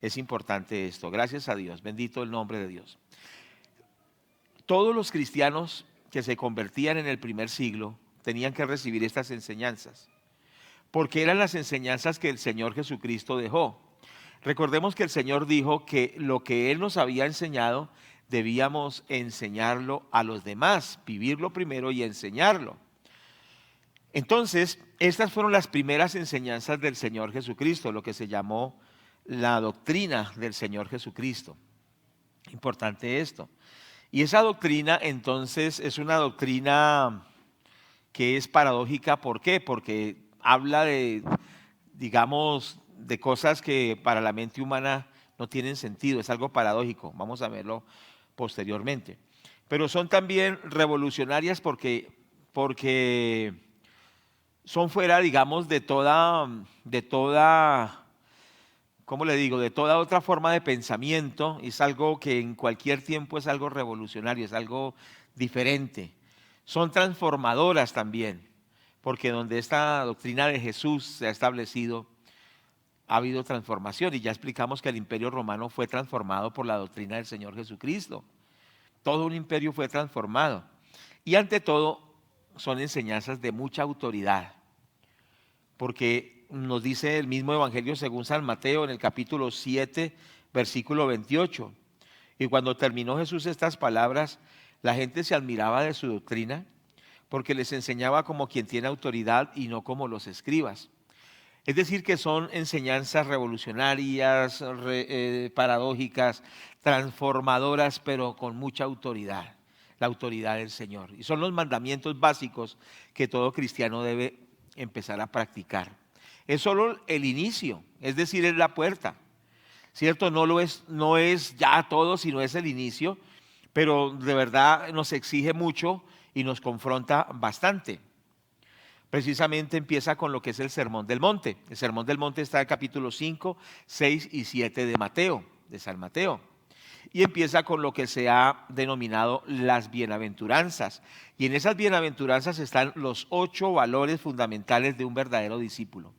Es importante esto. Gracias a Dios. Bendito el nombre de Dios. Todos los cristianos que se convertían en el primer siglo tenían que recibir estas enseñanzas, porque eran las enseñanzas que el Señor Jesucristo dejó. Recordemos que el Señor dijo que lo que Él nos había enseñado debíamos enseñarlo a los demás, vivirlo primero y enseñarlo. Entonces, estas fueron las primeras enseñanzas del Señor Jesucristo, lo que se llamó la doctrina del Señor Jesucristo. Importante esto. Y esa doctrina entonces es una doctrina que es paradójica. ¿Por qué? Porque habla de, digamos, de cosas que para la mente humana no tienen sentido, es algo paradójico. Vamos a verlo posteriormente. Pero son también revolucionarias porque son fuera, digamos, de toda, ¿cómo le digo? De toda otra forma de pensamiento. Es algo que en cualquier tiempo es algo revolucionario, es algo diferente. Son transformadoras también, porque donde esta doctrina de Jesús se ha establecido, ha habido transformación. Y ya explicamos que el Imperio Romano fue transformado por la doctrina del Señor Jesucristo. Todo un imperio fue transformado. Y ante todo, son enseñanzas de mucha autoridad, porque nos dice el mismo Evangelio según San Mateo en el capítulo 7, versículo 28. Y cuando terminó Jesús estas palabras, la gente se admiraba de su doctrina, porque les enseñaba como quien tiene autoridad y no como los escribas. Es decir, que son enseñanzas revolucionarias, paradójicas, transformadoras, pero con mucha autoridad, la autoridad del Señor. Y son los mandamientos básicos que todo cristiano debe empezar a practicar. Es solo el inicio, es decir, es la puerta, ¿cierto? No es ya todo, sino es el inicio, pero de verdad nos exige mucho y nos confronta bastante. Precisamente empieza con lo que es el Sermón del Monte. El Sermón del Monte está en el capítulo 5, 6 y 7 de Mateo, de San Mateo. Y empieza con lo que se ha denominado las bienaventuranzas. Y en esas bienaventuranzas están los 8 valores fundamentales de un verdadero discípulo.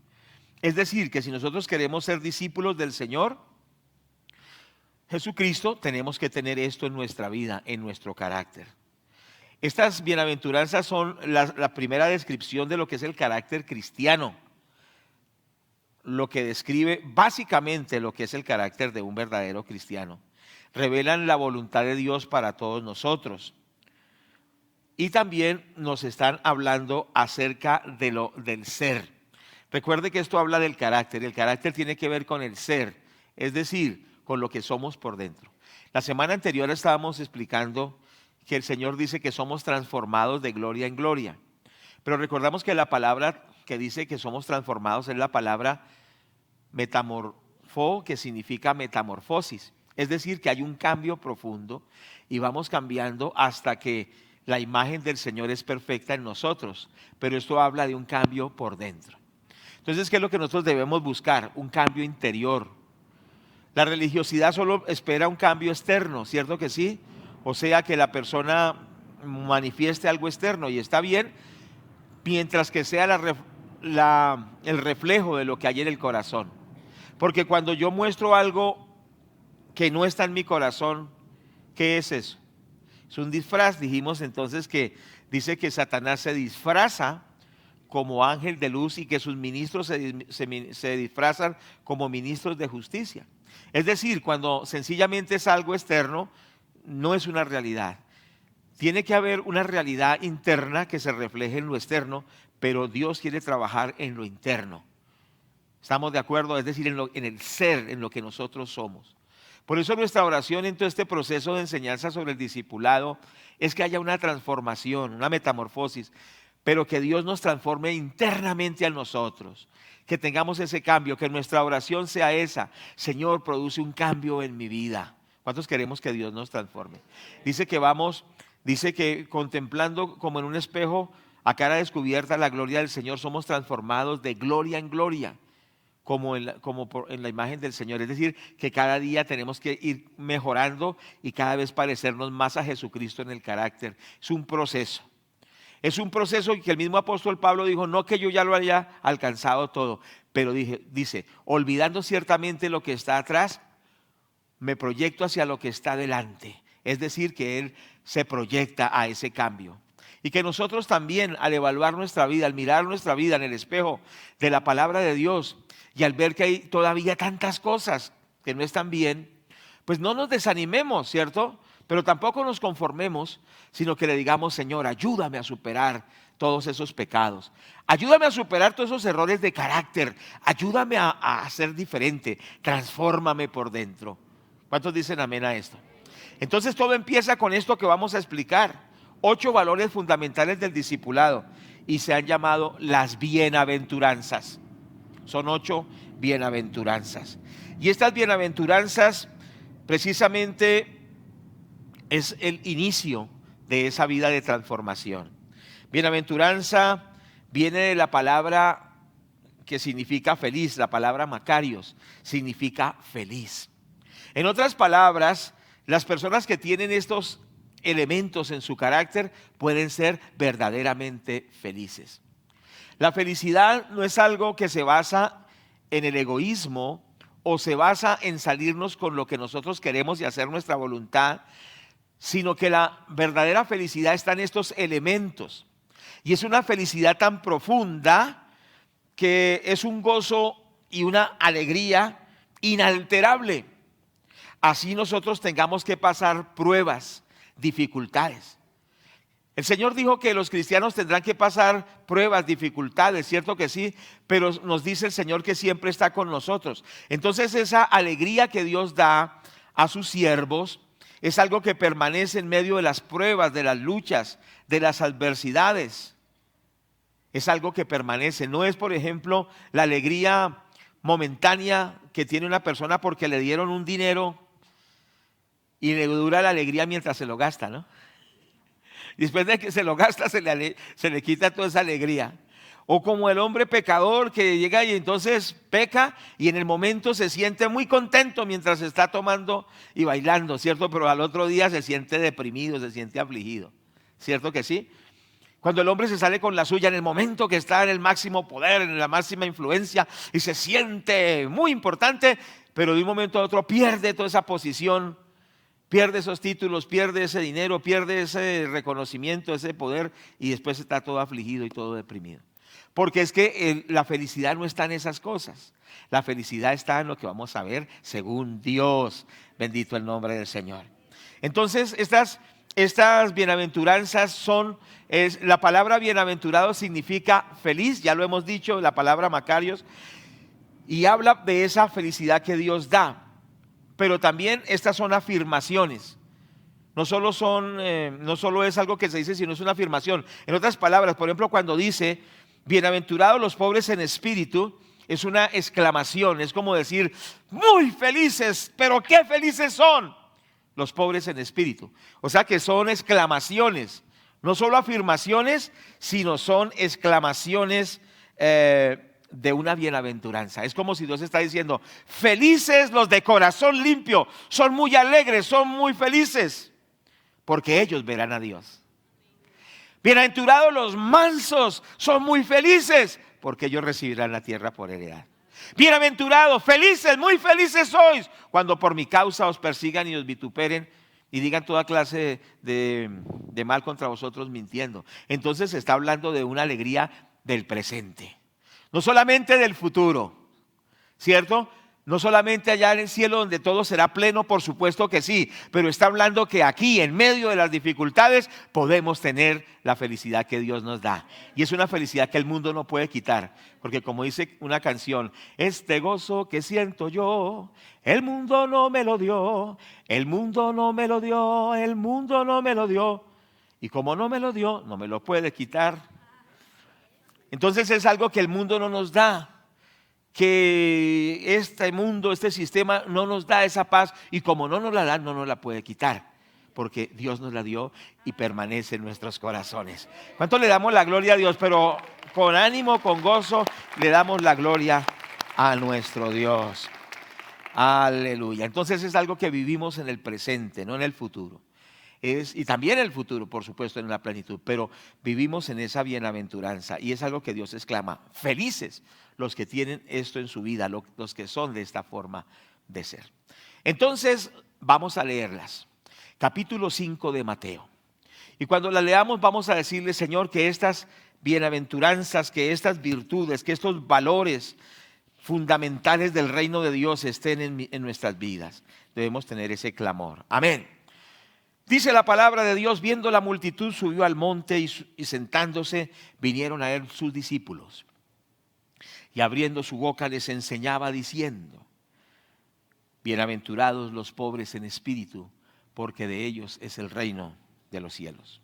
Es decir, que si nosotros queremos ser discípulos del Señor Jesucristo, tenemos que tener esto en nuestra vida, en nuestro carácter. Estas bienaventuranzas son la primera descripción de lo que es el carácter cristiano, lo que describe básicamente lo que es el carácter de un verdadero cristiano. Revelan la voluntad de Dios para todos nosotros. Y también nos están hablando acerca del ser. Recuerde que esto habla del carácter. El carácter tiene que ver con el ser, es decir, con lo que somos por dentro. La semana anterior estábamos explicando que el Señor dice que somos transformados de gloria en gloria. Pero recordamos que la palabra que dice que somos transformados es la palabra metamorfo, que significa metamorfosis. Es decir, que hay un cambio profundo y vamos cambiando hasta que la imagen del Señor es perfecta en nosotros. Pero esto habla de un cambio por dentro. Entonces, ¿qué es lo que nosotros debemos buscar? Un cambio interior. La religiosidad solo espera un cambio externo, ¿cierto que sí? O sea, que la persona manifieste algo externo y está bien, mientras que sea el reflejo de lo que hay en el corazón. Porque cuando yo muestro algo que no está en mi corazón, ¿qué es eso? Es un disfraz. Dijimos entonces que dice que Satanás se disfraza como ángel de luz y que sus ministros se disfrazan como ministros de justicia. Es decir, cuando sencillamente es algo externo, no es una realidad. Tiene que haber una realidad interna que se refleje en lo externo, pero Dios quiere trabajar en lo interno. ¿Estamos de acuerdo? Es decir, en el ser, en lo que nosotros somos. Por eso nuestra oración en todo este proceso de enseñanza sobre el discipulado es que haya una transformación, una metamorfosis, pero que Dios nos transforme internamente a nosotros, que tengamos ese cambio, que nuestra oración sea esa: Señor, produce un cambio en mi vida. ¿Cuántos queremos que Dios nos transforme? Dice que contemplando como en un espejo a cara descubierta la gloria del Señor, somos transformados de gloria en gloria, como en la imagen del Señor. Es decir, que cada día tenemos que ir mejorando y cada vez parecernos más a Jesucristo en el carácter. Es un proceso. Es un proceso que el mismo apóstol Pablo dijo: no que yo ya lo haya alcanzado todo, pero dice, olvidando ciertamente lo que está atrás me proyecto hacia lo que está delante. Es decir, que Él se proyecta a ese cambio. Y que nosotros también, al evaluar nuestra vida, al mirar nuestra vida en el espejo de la palabra de Dios y al ver que hay todavía tantas cosas que no están bien, pues no nos desanimemos, ¿cierto? Pero tampoco nos conformemos, sino que le digamos: Señor, ayúdame a superar todos esos pecados. Ayúdame a superar todos esos errores de carácter. Ayúdame a ser diferente. Transfórmame por dentro. ¿Cuántos dicen amén a esto? Entonces todo empieza con esto que vamos a explicar. 8 valores fundamentales del discipulado y se han llamado las bienaventuranzas. Son 8 bienaventuranzas. Y estas bienaventuranzas precisamente es el inicio de esa vida de transformación. Bienaventuranza viene de la palabra que significa feliz, la palabra Macarios significa feliz. En otras palabras, las personas que tienen estos elementos en su carácter pueden ser verdaderamente felices. La felicidad no es algo que se basa en el egoísmo o se basa en salirnos con lo que nosotros queremos y hacer nuestra voluntad, sino que la verdadera felicidad está en estos elementos. Y es una felicidad tan profunda que es un gozo y una alegría inalterable. Así nosotros tengamos que pasar pruebas, dificultades. El Señor dijo que los cristianos tendrán que pasar pruebas, dificultades, cierto que sí, pero nos dice el Señor que siempre está con nosotros. Entonces esa alegría que Dios da a sus siervos es algo que permanece en medio de las pruebas, de las luchas, de las adversidades. Es algo que permanece. No es, por ejemplo, la alegría momentánea que tiene una persona porque le dieron un dinero y le dura la alegría mientras se lo gasta, ¿no? Después de que se lo gasta, se le quita toda esa alegría. O como el hombre pecador que llega y entonces peca y en el momento se siente muy contento mientras está tomando y bailando, ¿cierto? Pero al otro día se siente deprimido, se siente afligido, ¿cierto que sí? Cuando el hombre se sale con la suya en el momento que está en el máximo poder, en la máxima influencia y se siente muy importante, pero de un momento a otro pierde toda esa posición, pierde esos títulos, pierde ese dinero, pierde ese reconocimiento, ese poder y después está todo afligido y todo deprimido. Porque es que la felicidad no está en esas cosas. La felicidad está en lo que vamos a ver según Dios. Bendito el nombre del Señor. Entonces estas bienaventuranzas la palabra bienaventurado significa feliz, ya lo hemos dicho, la palabra Macarios, y habla de esa felicidad que Dios da. Pero también estas son afirmaciones. No solo es algo que se dice, sino es una afirmación. En otras palabras, por ejemplo, cuando dice bienaventurados los pobres en espíritu, es una exclamación, es como decir muy felices, pero qué felices son los pobres en espíritu. O sea que son exclamaciones, no solo afirmaciones, sino son exclamaciones de una bienaventuranza. Es como si Dios está diciendo: felices los de corazón limpio, son muy alegres, son muy felices, porque ellos verán a Dios. Bienaventurados los mansos, son muy felices, porque ellos recibirán la tierra por heredad. Bienaventurados, felices, muy felices sois, cuando por mi causa os persigan y os vituperen y digan toda clase de mal contra vosotros mintiendo. Entonces se está hablando de una alegría del presente. No solamente del futuro, ¿cierto? No solamente allá en el cielo donde todo será pleno, por supuesto que sí, pero está hablando que aquí, en medio de las dificultades, podemos tener la felicidad que Dios nos da. Y es una felicidad que el mundo no puede quitar, porque como dice una canción, este gozo que siento yo, el mundo no me lo dio, el mundo no me lo dio, el mundo no me lo dio. Y como no me lo dio, no me lo puede quitar. Entonces es algo que el mundo no nos da, que este mundo, este sistema no nos da esa paz y como no nos la da, no nos la puede quitar, porque Dios nos la dio y permanece en nuestros corazones. ¿Cuánto le damos la gloria a Dios? Pero con ánimo, con gozo, le damos la gloria a nuestro Dios. Aleluya. Entonces es algo que vivimos en el presente, no en el futuro. Y también el futuro, por supuesto, en la plenitud, pero vivimos en esa bienaventuranza y es algo que Dios exclama: felices los que tienen esto en su vida, los que son de esta forma de ser. Entonces vamos a leerlas. Capítulo 5 de Mateo. Y cuando la leamos vamos a decirle, Señor, que estas bienaventuranzas, que estas virtudes, que estos valores fundamentales del reino de Dios estén en nuestras vidas. Debemos tener ese clamor. Amén. Dice la palabra de Dios: viendo la multitud, subió al monte y sentándose, vinieron a él sus discípulos. Y abriendo su boca les enseñaba diciendo: bienaventurados los pobres en espíritu, porque de ellos es el reino de los cielos.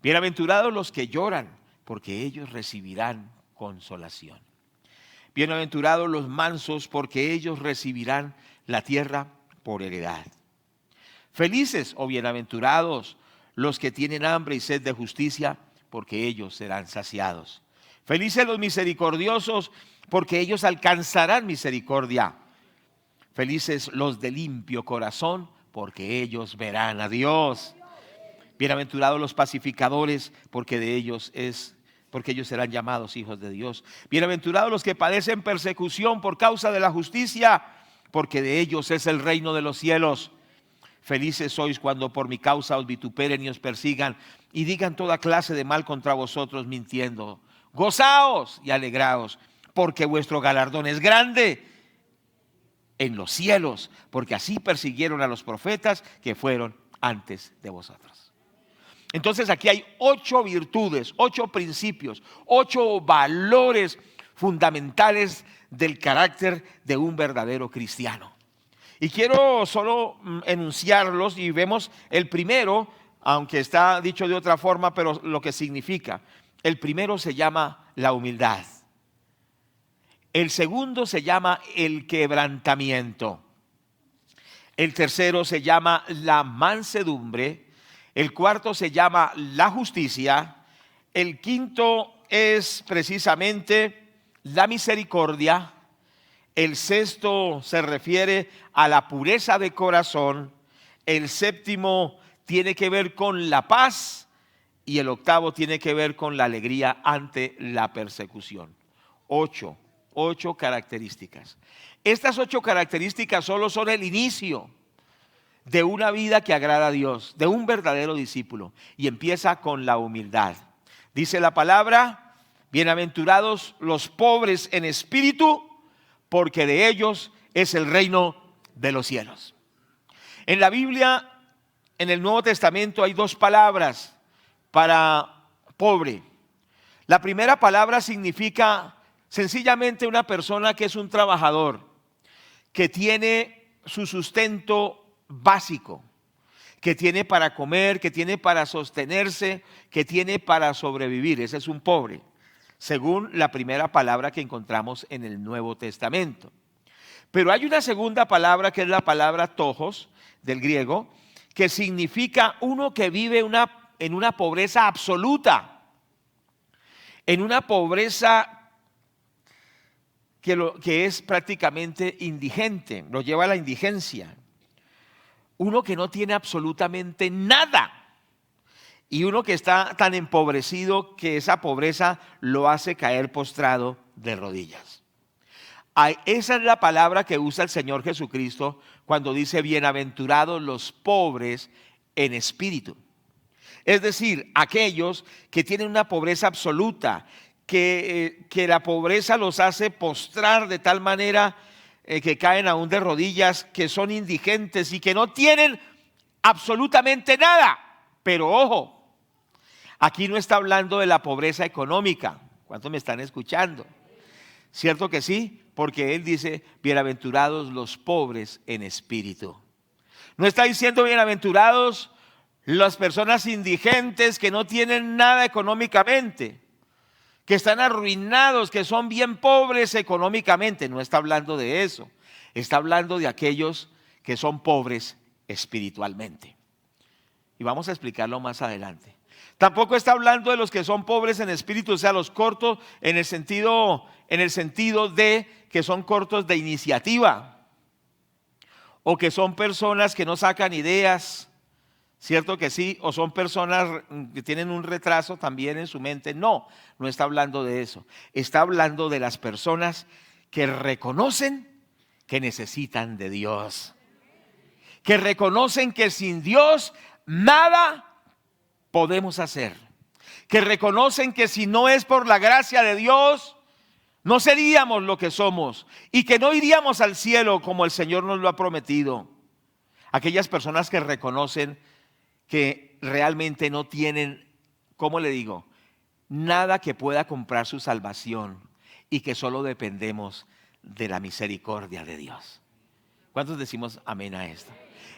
Bienaventurados los que lloran, porque ellos recibirán consolación. Bienaventurados los mansos, porque ellos recibirán la tierra por heredad. Felices o bienaventurados los que tienen hambre y sed de justicia, porque ellos serán saciados. Felices los misericordiosos, porque ellos alcanzarán misericordia. Felices los de limpio corazón, porque ellos verán a Dios. Bienaventurados los pacificadores, porque ellos serán llamados hijos de Dios. Bienaventurados los que padecen persecución por causa de la justicia, porque de ellos es el reino de los cielos. Felices sois cuando por mi causa os vituperen y os persigan y digan toda clase de mal contra vosotros mintiendo. Gozaos y alegraos, porque vuestro galardón es grande en los cielos, porque así persiguieron a los profetas que fueron antes de vosotros. Entonces aquí hay 8 virtudes, 8 principios, 8 valores fundamentales del carácter de un verdadero cristiano. Y quiero solo enunciarlos y vemos el primero, aunque está dicho de otra forma, pero lo que significa. El primero se llama la humildad. El segundo se llama el quebrantamiento. El tercero se llama la mansedumbre. El cuarto se llama la justicia. El quinto es precisamente la misericordia. El sexto se refiere a la pureza de corazón. El séptimo tiene que ver con la paz. Y el octavo tiene que ver con la alegría ante la persecución. 8 características. Estas 8 características solo son el inicio de una vida que agrada a Dios, de un verdadero discípulo. Y empieza con la humildad. Dice la palabra: bienaventurados los pobres en espíritu, porque de ellos es el reino de los cielos. En la Biblia, en el Nuevo Testamento, hay 2 palabras para pobre. La primera palabra significa sencillamente una persona que es un trabajador, que tiene su sustento básico, que tiene para comer, que tiene para sostenerse, que tiene para sobrevivir. Ese es un pobre, según la primera palabra que encontramos en el Nuevo Testamento. Pero hay una segunda palabra, que es la palabra tojos, del griego, que significa uno que vive en una pobreza absoluta, en una pobreza que es prácticamente indigente, lo lleva a la indigencia. Uno que no tiene absolutamente nada. Y uno que está tan empobrecido que esa pobreza lo hace caer postrado de rodillas. Esa es la palabra que usa el Señor Jesucristo cuando dice: bienaventurados los pobres en espíritu. Es decir, aquellos que tienen una pobreza absoluta, que la pobreza los hace postrar de tal manera que caen aún de rodillas, que son indigentes y que no tienen absolutamente nada. Pero ojo, aquí no está hablando de la pobreza económica. ¿Cuántos me están escuchando? ¿Cierto que sí? Porque él dice: bienaventurados los pobres en espíritu. No está diciendo bienaventurados las personas indigentes que no tienen nada económicamente, que están arruinados, que son bien pobres económicamente. No está hablando de eso. Está hablando de aquellos que son pobres espiritualmente. Y vamos a explicarlo más adelante. Tampoco está hablando de los que son pobres en espíritu, o sea, los cortos en el sentido de que son cortos de iniciativa, o que son personas que no sacan ideas, ¿cierto que sí? O son personas que tienen un retraso también en su mente. No está hablando de eso. Está hablando de las personas que reconocen que necesitan de Dios. que reconocen que sin Dios nada podemos hacer, que reconocen que si no es por la gracia de Dios, no seríamos lo que somos y que no iríamos al cielo como el Señor nos lo ha prometido. Aquellas personas que reconocen que realmente no tienen, ¿cómo le digo?, nada que pueda comprar su salvación y que solo dependemos de la misericordia de Dios. ¿Cuántos decimos amén a esto?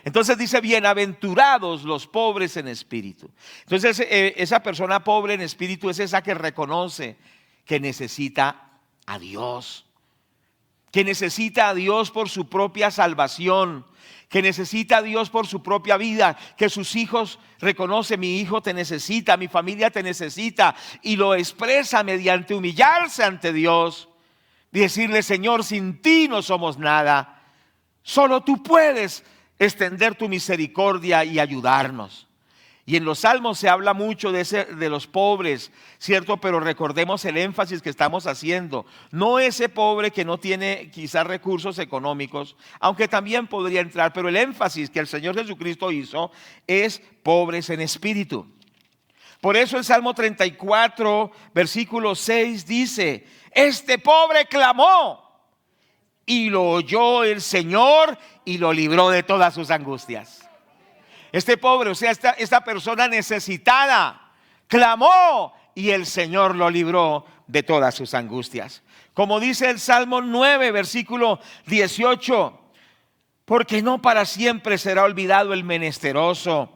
Entonces dice, bienaventurados los pobres en espíritu. Entonces esa persona pobre en espíritu es esa que reconoce que necesita a Dios, que necesita a Dios por su propia salvación, que necesita a Dios por su propia vida, que sus hijos reconocen, mi hijo te necesita, mi familia te necesita, y lo expresa mediante humillarse ante Dios y decirle, Señor, sin ti no somos nada, solo tú puedes extender tu misericordia y ayudarnos. Y en los salmos se habla mucho de los pobres, ¿cierto? Pero recordemos el énfasis que estamos haciendo. No ese pobre que no tiene quizás recursos económicos, aunque también podría entrar, pero el énfasis que el Señor Jesucristo hizo es pobres en espíritu. Por eso el Salmo 34, versículo 6 dice, este pobre clamó y lo oyó el Señor y lo libró de todas sus angustias. Este pobre, o sea, esta persona necesitada, clamó y el Señor lo libró de todas sus angustias. Como dice el Salmo 9, versículo 18, porque no para siempre será olvidado el menesteroso,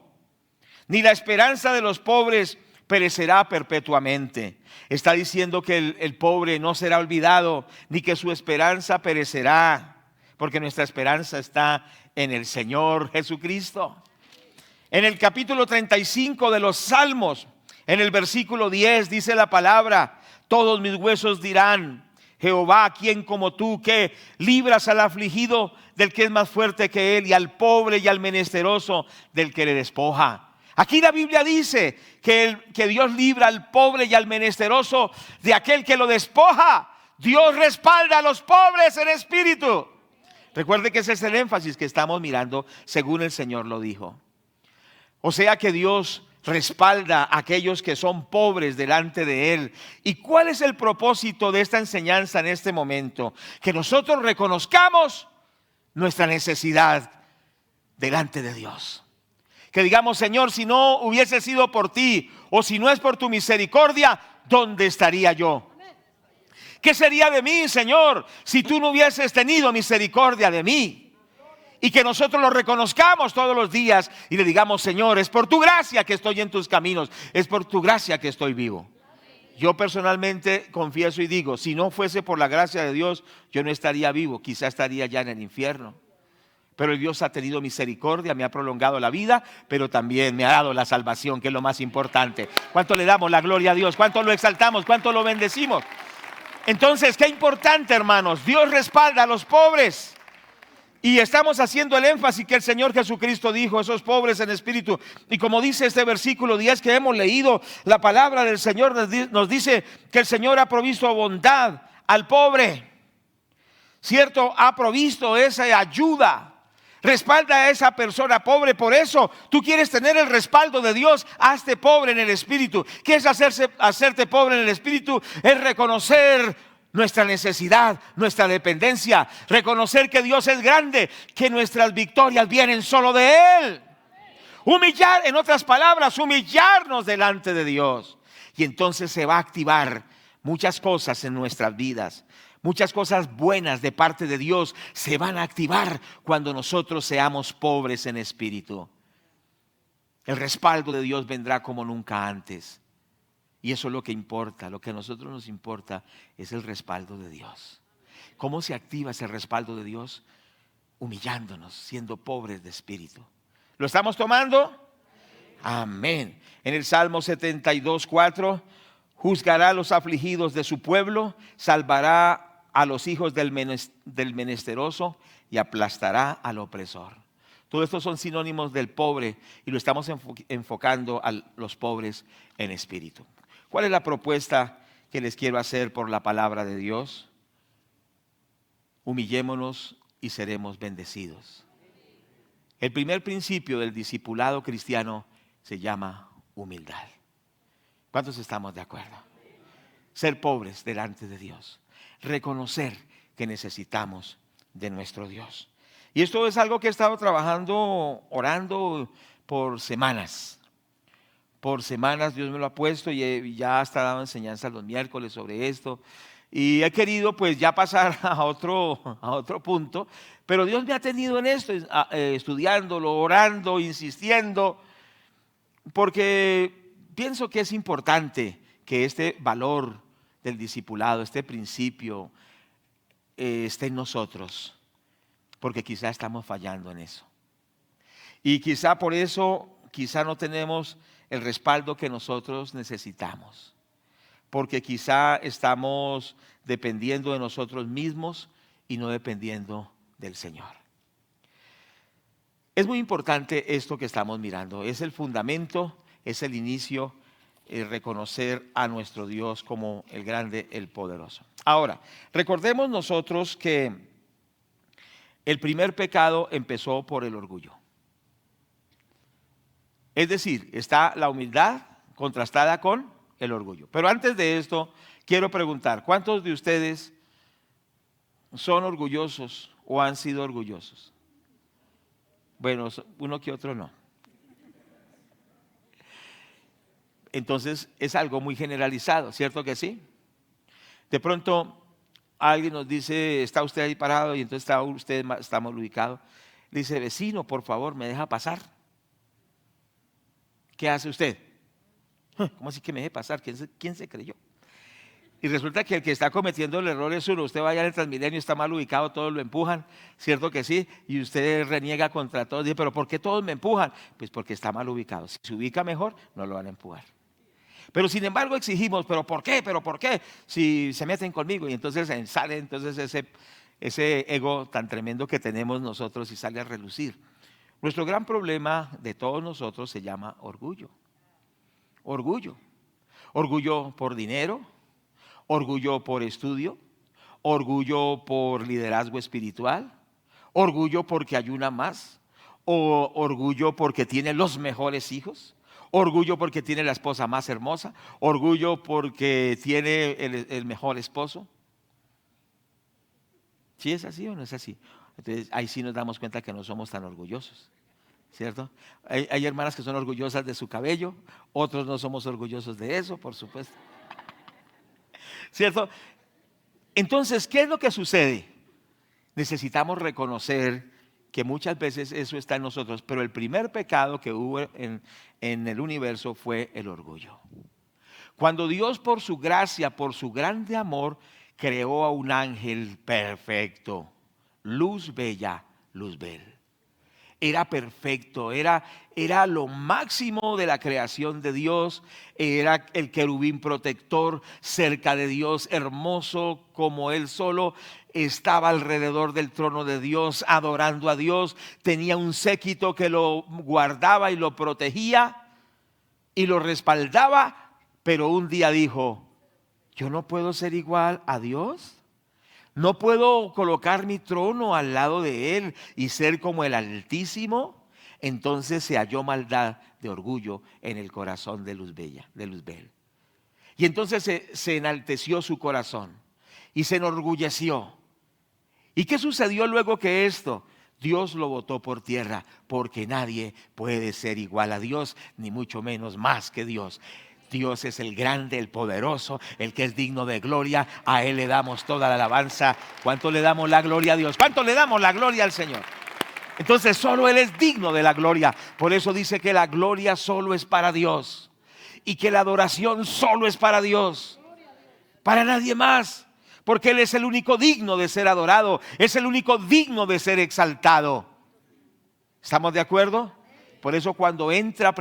ni la esperanza de los pobres perecerá perpetuamente. Está diciendo que el pobre no será olvidado, ni que su esperanza perecerá, porque nuestra esperanza está en el Señor Jesucristo. En el capítulo 35 de los Salmos, en el versículo 10 dice la palabra, todos mis huesos dirán, Jehová, ¿quién como tú, que libras al afligido del que es más fuerte que él, y al pobre y al menesteroso del que le despoja? Aquí la Biblia dice que Dios libra al pobre y al menesteroso de aquel que lo despoja. Dios respalda a los pobres en espíritu. Recuerde que ese es el énfasis que estamos mirando según el Señor lo dijo. O sea que Dios respalda a aquellos que son pobres delante de Él. ¿Y cuál es el propósito de esta enseñanza en este momento? Que nosotros reconozcamos nuestra necesidad delante de Dios. Que digamos, Señor, si no hubiese sido por ti o si no es por tu misericordia, ¿dónde estaría yo? ¿Qué sería de mí, Señor, si tú no hubieses tenido misericordia de mí? Y que nosotros lo reconozcamos todos los días y le digamos, Señor, es por tu gracia que estoy en tus caminos, es por tu gracia que estoy vivo. Yo personalmente confieso y digo, si no fuese por la gracia de Dios, yo no estaría vivo, quizá estaría ya en el infierno. Pero Dios ha tenido misericordia, me ha prolongado la vida, pero también me ha dado la salvación, que es lo más importante. ¿Cuánto le damos la gloria a Dios? ¿Cuánto lo exaltamos? ¿Cuánto lo bendecimos? Entonces, qué importante, hermanos, Dios respalda a los pobres. Y estamos haciendo el énfasis que el Señor Jesucristo dijo, esos pobres en espíritu. Y como dice este versículo 10 que hemos leído, la palabra del Señor nos dice que el Señor ha provisto bondad al pobre. ¿Cierto? Ha provisto esa ayuda. Respalda a esa persona pobre. Por eso tú quieres tener el respaldo de Dios. Hazte pobre en el espíritu. ¿Qué es hacerte pobre en el espíritu? Es reconocer nuestra necesidad, nuestra dependencia, reconocer que Dios es grande, que nuestras victorias vienen solo de Él. Humillar, en otras palabras, humillarnos delante de Dios. Y entonces se va a activar muchas cosas en nuestras vidas. Muchas cosas buenas de parte de Dios se van a activar cuando nosotros seamos pobres en espíritu. El respaldo de Dios vendrá como nunca antes. Y eso es lo que importa, lo que a nosotros nos importa es el respaldo de Dios. ¿Cómo se activa ese respaldo de Dios? Humillándonos, siendo pobres de espíritu. ¿Lo estamos tomando? Amén. En el Salmo 72, 4, juzgará a los afligidos de su pueblo, salvará a los hijos del menesteroso y aplastará al opresor. Todos estos son sinónimos del pobre y lo estamos enfocando a los pobres en espíritu. ¿Cuál es la propuesta que les quiero hacer por la palabra de Dios? Humillémonos y seremos bendecidos. El primer principio del discipulado cristiano se llama humildad. ¿Cuántos estamos de acuerdo? Ser pobres delante de Dios. Reconocer que necesitamos de nuestro Dios. Y esto es algo que he estado trabajando, orando por semanas. Por semanas Dios me lo ha puesto y ya está dando enseñanzas los miércoles sobre esto. Y he querido pues ya pasar a otro punto, pero Dios me ha tenido en esto, estudiándolo, orando, insistiendo, porque pienso que es importante que este valor del discipulado, este principio, esté en nosotros, porque quizá estamos fallando en eso. Y quizá por eso, quizá no tenemos el respaldo que nosotros necesitamos. Porque quizá estamos dependiendo de nosotros mismos y no dependiendo del Señor. Es muy importante esto que estamos mirando. Es el fundamento, es el inicio, reconocer a nuestro Dios como el grande, el poderoso. Ahora, recordemos nosotros que el primer pecado empezó por el orgullo. Es decir, está la humildad contrastada con el orgullo. Pero antes de esto, quiero preguntar, ¿cuántos de ustedes son orgullosos o han sido orgullosos? Bueno, uno que otro no. Entonces, es algo muy generalizado, ¿cierto que sí? De pronto, alguien nos dice, ¿está usted ahí parado? Y entonces está mal ubicado. Le dice, vecino, por favor, ¿me deja pasar? ¿Qué hace usted? ¿Cómo así que me deje pasar? ¿Quién se creyó? Y resulta que el que está cometiendo el error es uno. Usted vaya en el Transmilenio, está mal ubicado, todos lo empujan, ¿cierto que sí? Y usted reniega contra todos, dice, ¿pero por qué todos me empujan? Pues porque está mal ubicado. Si se ubica mejor, no lo van a empujar. Pero sin embargo exigimos, ¿pero por qué? ¿Pero por qué? Si se meten conmigo. Y entonces sale ese ego tan tremendo que tenemos nosotros y sale a relucir. Nuestro gran problema de todos nosotros se llama orgullo. Orgullo. Orgullo por dinero, orgullo por estudio, orgullo por liderazgo espiritual, orgullo porque ayuna más, o orgullo porque tiene los mejores hijos, orgullo porque tiene la esposa más hermosa, orgullo porque tiene el mejor esposo. ¿Sí es así o no es así? Entonces ahí sí nos damos cuenta que no somos tan orgullosos, ¿cierto? Hay hermanas que son orgullosas de su cabello, otros no somos orgullosos de eso, por supuesto, ¿cierto? Entonces, ¿qué es lo que sucede? Necesitamos reconocer que muchas veces eso está en nosotros, pero el primer pecado que hubo en el universo fue el orgullo. Cuando Dios, por su gracia, por su grande amor, creó a un ángel perfecto, luz bella, Luzbel. Era perfecto, era lo máximo de la creación de Dios, era el querubín protector cerca de Dios, hermoso como él solo, estaba alrededor del trono de Dios, adorando a Dios, tenía un séquito que lo guardaba y lo protegía y lo respaldaba, pero un día dijo, yo no puedo ser igual a Dios. ¿No puedo colocar mi trono al lado de él y ser como el Altísimo? Entonces se halló maldad de orgullo en el corazón de Luzbel. Y entonces se enalteció su corazón y se enorgulleció. ¿Y qué sucedió luego que esto? Dios lo botó por tierra, porque nadie puede ser igual a Dios, ni mucho menos más que Dios. Dios es el grande, el poderoso, el que es digno de gloria. A Él le damos toda la alabanza. ¿Cuánto le damos la gloria a Dios? ¿Cuánto le damos la gloria al Señor? Entonces solo Él es digno de la gloria. Por eso dice que la gloria solo es para Dios y que la adoración solo es para Dios, para nadie más, porque Él es el único digno de ser adorado, es el único digno de ser exaltado. ¿Estamos de acuerdo? Por eso cuando entra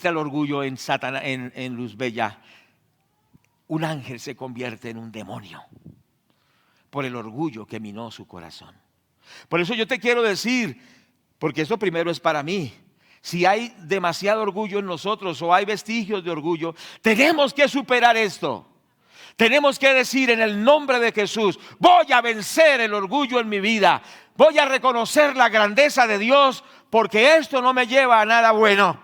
el orgullo en Satanás, en Luzbella, un ángel se convierte en un demonio por el orgullo que minó su corazón. Por eso yo te quiero decir, porque esto primero es para mí, si hay demasiado orgullo en nosotros o hay vestigios de orgullo, tenemos que superar esto. Tenemos que decir en el nombre de Jesús: voy a vencer el orgullo en mi vida. Voy a reconocer la grandeza de Dios, porque esto no me lleva a nada bueno.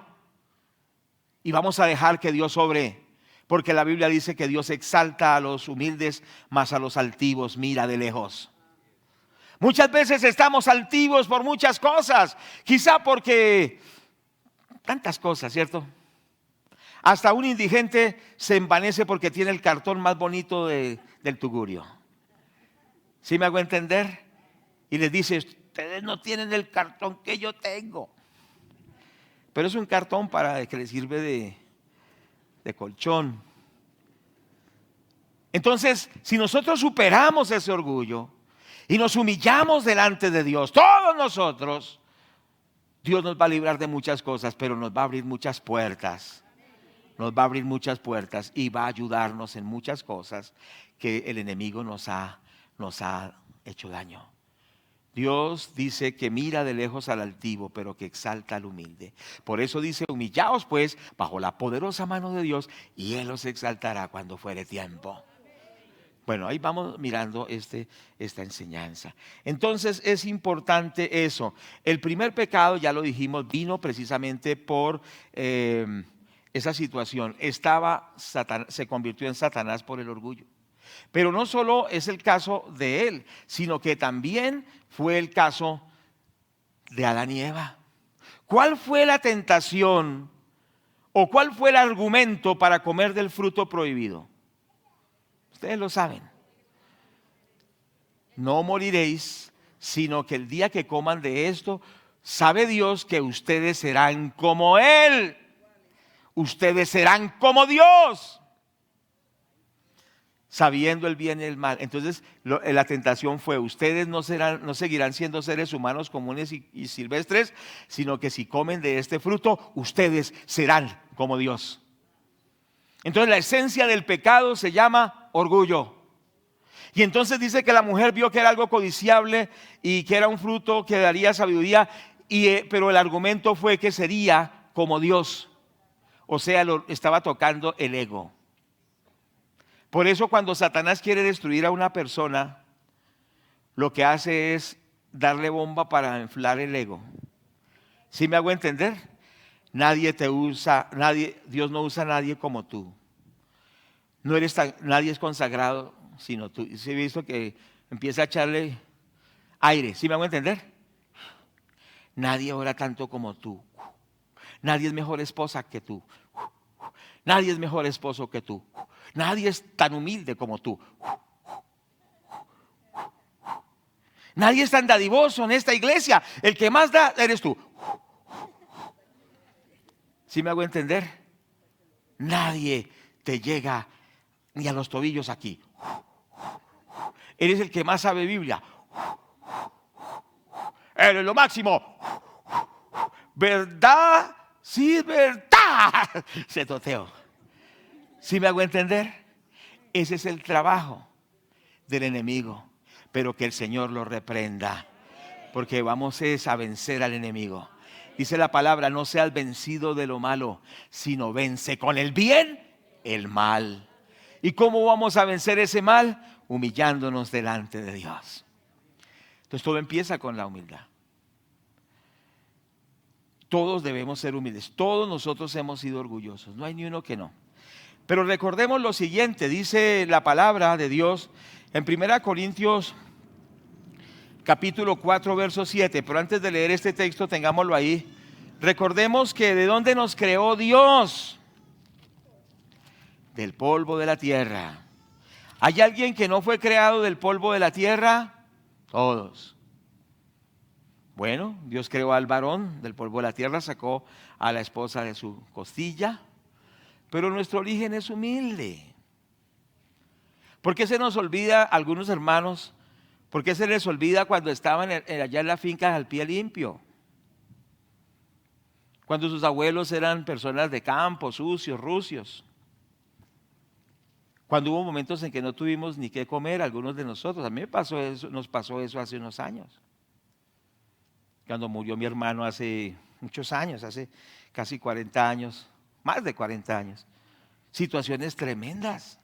Y vamos a dejar que Dios obre, porque la Biblia dice que Dios exalta a los humildes, mas a los altivos mira de lejos. Muchas veces estamos altivos por muchas cosas, quizá porque tantas cosas, ¿cierto? Hasta un indigente se envanece porque tiene el cartón más bonito del tugurio. ¿Sí me hago entender? Y les dice: ustedes no tienen el cartón que yo tengo. Pero es un cartón que les sirve de colchón. Entonces, si nosotros superamos ese orgullo y nos humillamos delante de Dios, todos nosotros, Dios nos va a librar de muchas cosas, pero nos va a abrir muchas puertas. Nos va a abrir muchas puertas y va a ayudarnos en muchas cosas que el enemigo nos ha hecho daño. Dios dice que mira de lejos al altivo, pero que exalta al humilde. Por eso dice: humillaos pues bajo la poderosa mano de Dios, y Él os exaltará cuando fuere tiempo. Bueno, ahí vamos mirando esta enseñanza. Entonces es importante eso. El primer pecado, ya lo dijimos, vino precisamente por esa situación. Se convirtió en Satanás por el orgullo. Pero no solo es el caso de él, sino que también fue el caso de Adán y Eva. ¿Cuál fue la tentación o cuál fue el argumento para comer del fruto prohibido? Ustedes lo saben. No moriréis, sino que el día que coman de esto, sabe Dios que ustedes serán como Él. Ustedes serán como Dios, sabiendo el bien y el mal. Entonces la tentación fue: ustedes no seguirán siendo seres humanos comunes y silvestres, sino que si comen de este fruto, ustedes serán como Dios. Entonces la esencia del pecado se llama orgullo. Y entonces dice que la mujer vio que era algo codiciable y que era un fruto que daría sabiduría, pero el argumento fue que sería como Dios. O sea, estaba tocando el ego. Por eso cuando Satanás quiere destruir a una persona, lo que hace es darle bomba para inflar el ego. ¿Sí me hago entender? Dios no usa a nadie como tú. Nadie es consagrado sino tú. ¿Sí he visto que empieza a echarle aire? ¿Sí me hago entender? Nadie ora tanto como tú. Nadie es mejor esposa que tú. Nadie es mejor esposo que tú. Nadie es tan humilde como tú. Nadie es tan dadivoso en esta iglesia. El que más da eres tú. ¿Sí me hago entender? Nadie te llega ni a los tobillos aquí. Eres el que más sabe Biblia. Eres lo máximo. ¿Verdad? Sí, es verdad. Se toteó. ¿Sí me hago entender? Ese es el trabajo del enemigo. Pero que el Señor lo reprenda. Porque vamos a vencer al enemigo. Dice la palabra: no seas vencido de lo malo, sino vence con el bien el mal. ¿Y cómo vamos a vencer ese mal? Humillándonos delante de Dios. Entonces todo empieza con la humildad. Todos debemos ser humildes. Todos nosotros hemos sido orgullosos. No hay ni uno que no. Pero recordemos lo siguiente. Dice la palabra de Dios en 1 Corintios capítulo 4 verso 7. Pero antes de leer este texto, tengámoslo ahí. Recordemos que ¿de dónde nos creó Dios? Del polvo de la tierra. ¿Hay alguien que no fue creado del polvo de la tierra? Todos. Bueno, Dios creó al varón del polvo de la tierra, sacó a la esposa de su costilla, pero nuestro origen es humilde. ¿Por qué se nos olvida, algunos hermanos, por qué se les olvida cuando estaban allá en la finca al pie limpio? Cuando sus abuelos eran personas de campo, sucios, rucios. Cuando hubo momentos en que no tuvimos ni qué comer, algunos de nosotros. A mí nos pasó eso hace unos años. Cuando murió mi hermano hace muchos años, hace casi 40 años, más de 40 años. Situaciones tremendas.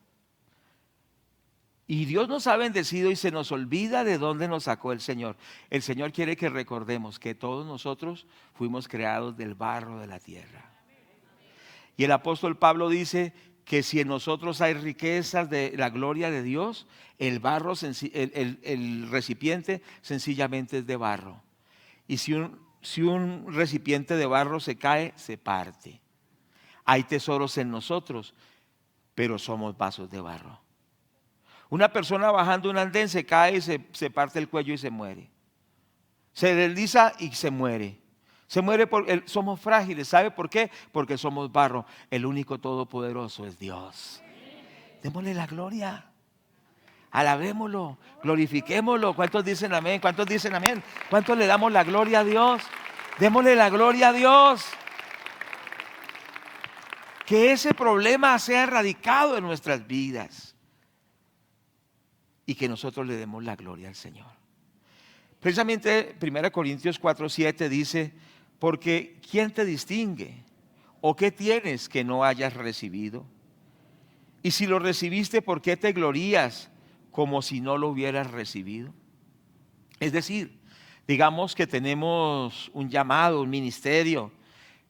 Y Dios nos ha bendecido y se nos olvida de dónde nos sacó el Señor. El Señor quiere que recordemos que todos nosotros fuimos creados del barro de la tierra. Y el apóstol Pablo dice que si en nosotros hay riquezas de la gloria de Dios, el barro, el recipiente sencillamente es de barro. Y si un recipiente de barro se cae, se parte. Hay tesoros en nosotros, pero somos vasos de barro. Una persona bajando un andén se cae y se parte el cuello y se muere. Se desliza y se muere. Se muere porque somos frágiles. ¿Sabe por qué? Porque somos barro. El único todopoderoso es Dios. Démosle la gloria. Alabémoslo, glorifiquémoslo. ¿Cuántos dicen amén? ¿Cuántos dicen amén? ¿Cuántos le damos la gloria a Dios? Démosle la gloria a Dios. Que ese problema sea erradicado en nuestras vidas. Y que nosotros le demos la gloria al Señor. Precisamente 1 Corintios 4:7 dice, porque ¿quién te distingue? ¿O qué tienes que no hayas recibido? Y si lo recibiste, ¿por qué te glorías como si no lo hubieras recibido? Es decir, digamos que tenemos un llamado, un ministerio,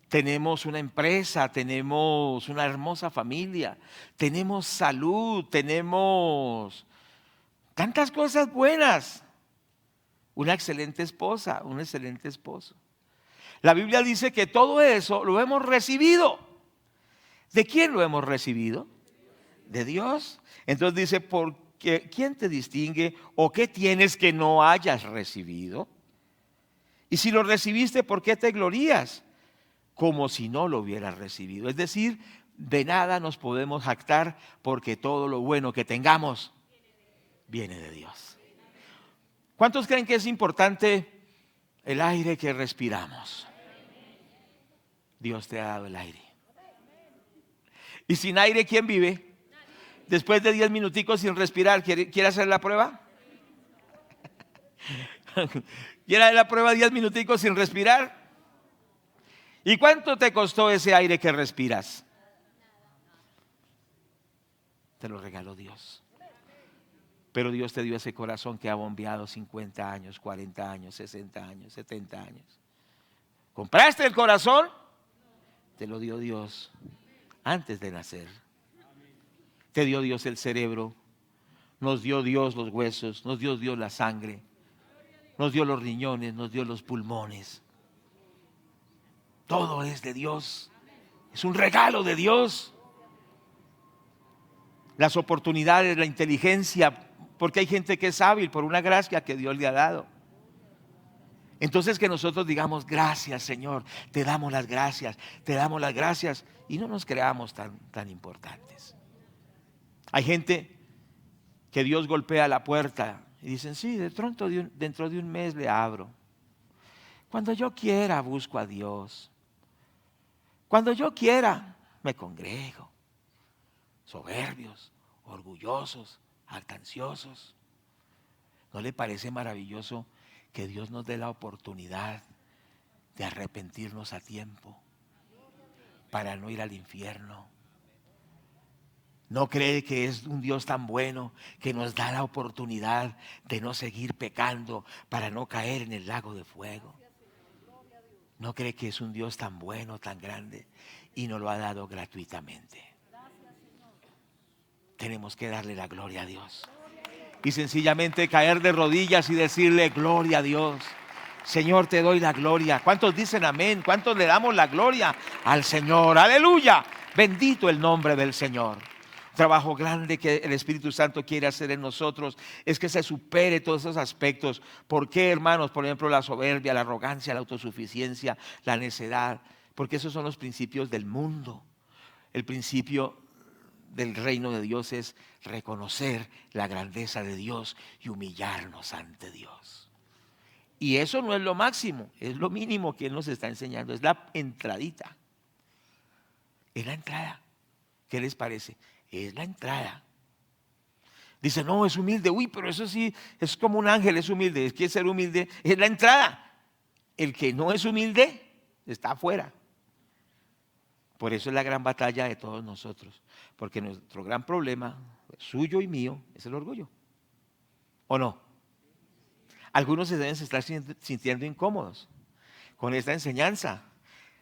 tenemos una empresa, tenemos una hermosa familia, tenemos salud, tenemos tantas cosas buenas. Una excelente esposa, un excelente esposo. La Biblia dice que todo eso lo hemos recibido. ¿De quién lo hemos recibido? De Dios. Entonces dice, porque ¿quién te distingue o qué tienes que no hayas recibido? Y si lo recibiste, ¿por qué te glorías? Como si no lo hubieras recibido. Es decir, de nada nos podemos jactar porque todo lo bueno que tengamos viene de Dios. ¿Cuántos creen que es importante el aire que respiramos? Dios te ha dado el aire. Y sin aire, ¿quién vive? Después de 10 minuticos sin respirar, ¿quiere hacer la prueba? ¿Quiere hacer la prueba 10 minuticos sin respirar? ¿Y cuánto te costó ese aire que respiras? Te lo regaló Dios. Pero Dios te dio ese corazón que ha bombeado 50 años, 40 años, 60 años, 70 años. ¿Compraste el corazón? Te lo dio Dios antes de nacer. Te dio Dios el cerebro, nos dio Dios los huesos, nos dio Dios la sangre, nos dio los riñones, nos dio los pulmones. Todo es de Dios. Es un regalo de Dios. Las oportunidades, la inteligencia, porque hay gente que es hábil por una gracia que Dios le ha dado. Entonces que nosotros digamos, gracias Señor, te damos las gracias y no nos creamos tan importantes. Hay gente que Dios golpea la puerta y dicen, sí, dentro de un mes le abro. Cuando yo quiera busco a Dios. Cuando yo quiera me congrego. Soberbios, orgullosos, altanciosos. ¿No le parece maravilloso que Dios nos dé la oportunidad de arrepentirnos a tiempo para no ir al infierno? ¿No cree que es un Dios tan bueno que nos da la oportunidad de no seguir pecando para no caer en el lago de fuego? ¿No cree que es un Dios tan bueno, tan grande y nos lo ha dado gratuitamente? Tenemos que darle la gloria a Dios y sencillamente caer de rodillas y decirle gloria a Dios. Señor, te doy la gloria. ¿Cuántos dicen amén? ¿Cuántos le damos la gloria al Señor? Aleluya. Bendito el nombre del Señor. Trabajo grande que el Espíritu Santo quiere hacer en nosotros es que se supere todos esos aspectos. ¿Por qué, hermanos? Por ejemplo, la soberbia, la arrogancia, la autosuficiencia, la necedad. Porque esos son los principios del mundo. El principio del reino de Dios es reconocer la grandeza de Dios y humillarnos ante Dios. Y eso no es lo máximo, es lo mínimo que Él nos está enseñando, es la entradita. Es la entrada. ¿Qué les parece? Es la entrada. Dice, no, es humilde. Uy, pero eso sí, es como un ángel, es humilde. Es que ser humilde es la entrada. El que no es humilde está afuera. Por eso es la gran batalla de todos nosotros. Porque nuestro gran problema, suyo y mío, es el orgullo. ¿O no? Algunos se deben estar sintiendo incómodos con esta enseñanza.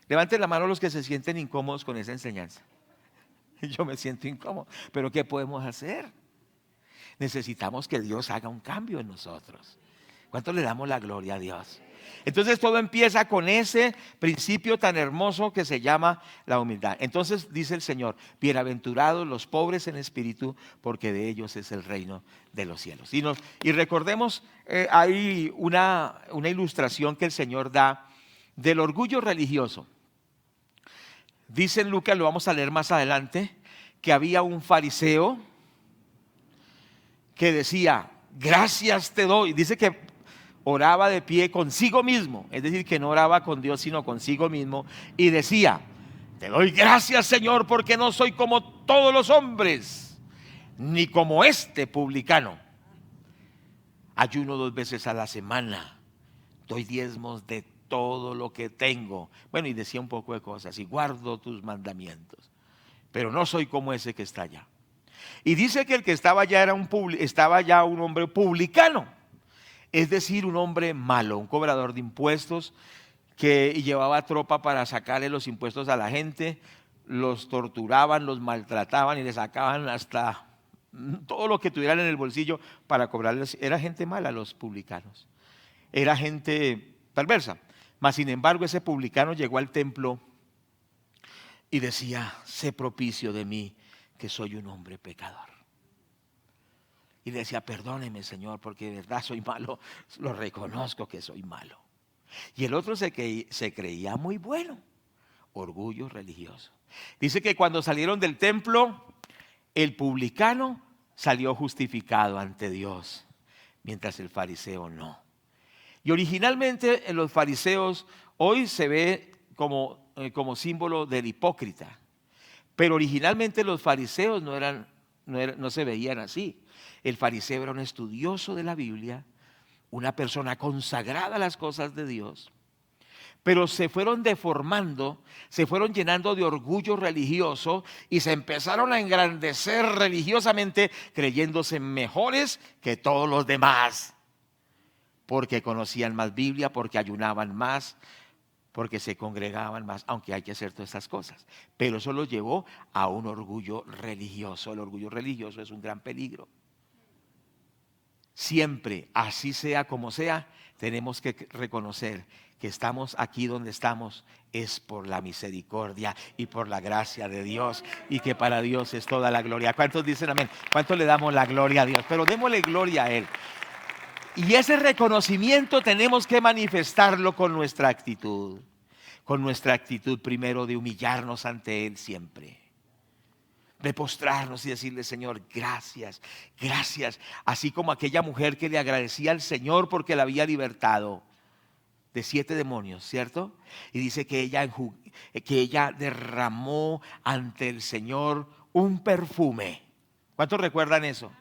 Levanten la mano los que se sienten incómodos con esa enseñanza. Yo me siento incómodo, pero ¿qué podemos hacer? Necesitamos que Dios haga un cambio en nosotros. ¿Cuánto le damos la gloria a Dios? Entonces todo empieza con ese principio tan hermoso que se llama la humildad. Entonces dice el Señor: bienaventurados los pobres en espíritu, porque de ellos es el reino de los cielos. Y recordemos, hay una ilustración que el Señor da del orgullo religioso. Dice en Lucas, lo vamos a leer más adelante, que había un fariseo que decía: gracias te doy. Dice que oraba de pie consigo mismo, es decir, que no oraba con Dios sino consigo mismo, y decía: te doy gracias, Señor, porque no soy como todos los hombres, ni como este publicano. Ayuno 2 veces a la semana, doy diezmos de todo lo que tengo. Bueno, y decía un poco de cosas, y guardo tus mandamientos, pero no soy como ese que está allá. Y dice que el que estaba allá estaba ya un hombre publicano, es decir, un hombre malo, un cobrador de impuestos que llevaba tropa para sacarle los impuestos a la gente, los torturaban, los maltrataban y le sacaban hasta todo lo que tuvieran en el bolsillo para cobrarles. Era gente mala los publicanos, era gente perversa. Mas sin embargo ese publicano llegó al templo y decía: sé propicio de mí, que soy un hombre pecador. Y le decía: perdóneme, Señor, porque de verdad soy malo, lo reconozco que soy malo. Y el otro se creía muy bueno. Orgullo religioso. Dice que cuando salieron del templo, el publicano salió justificado ante Dios, mientras el fariseo no. Y originalmente en los fariseos hoy se ve como símbolo del hipócrita, pero originalmente los fariseos no se veían así. El fariseo era un estudioso de la Biblia, una persona consagrada a las cosas de Dios, pero se fueron deformando, se fueron llenando de orgullo religioso y se empezaron a engrandecer religiosamente, creyéndose mejores que todos los demás, porque conocían más Biblia, porque ayunaban más, porque se congregaban más, aunque hay que hacer todas estas cosas. Pero eso los llevó a un orgullo religioso. El orgullo religioso es un gran peligro. Siempre, así sea como sea, tenemos que reconocer que estamos aquí donde estamos es por la misericordia y por la gracia de Dios, y que para Dios es toda la gloria. ¿Cuántos dicen amén? ¿Cuántos le damos la gloria a Dios? Pero démosle gloria a Él. Y ese reconocimiento tenemos que manifestarlo con nuestra actitud primero de humillarnos ante Él siempre, de postrarnos y decirle: Señor, gracias, gracias. Así como aquella mujer que le agradecía al Señor porque la había libertado de 7 demonios, ¿cierto? Y dice que ella derramó ante el Señor un perfume. ¿Cuántos recuerdan eso?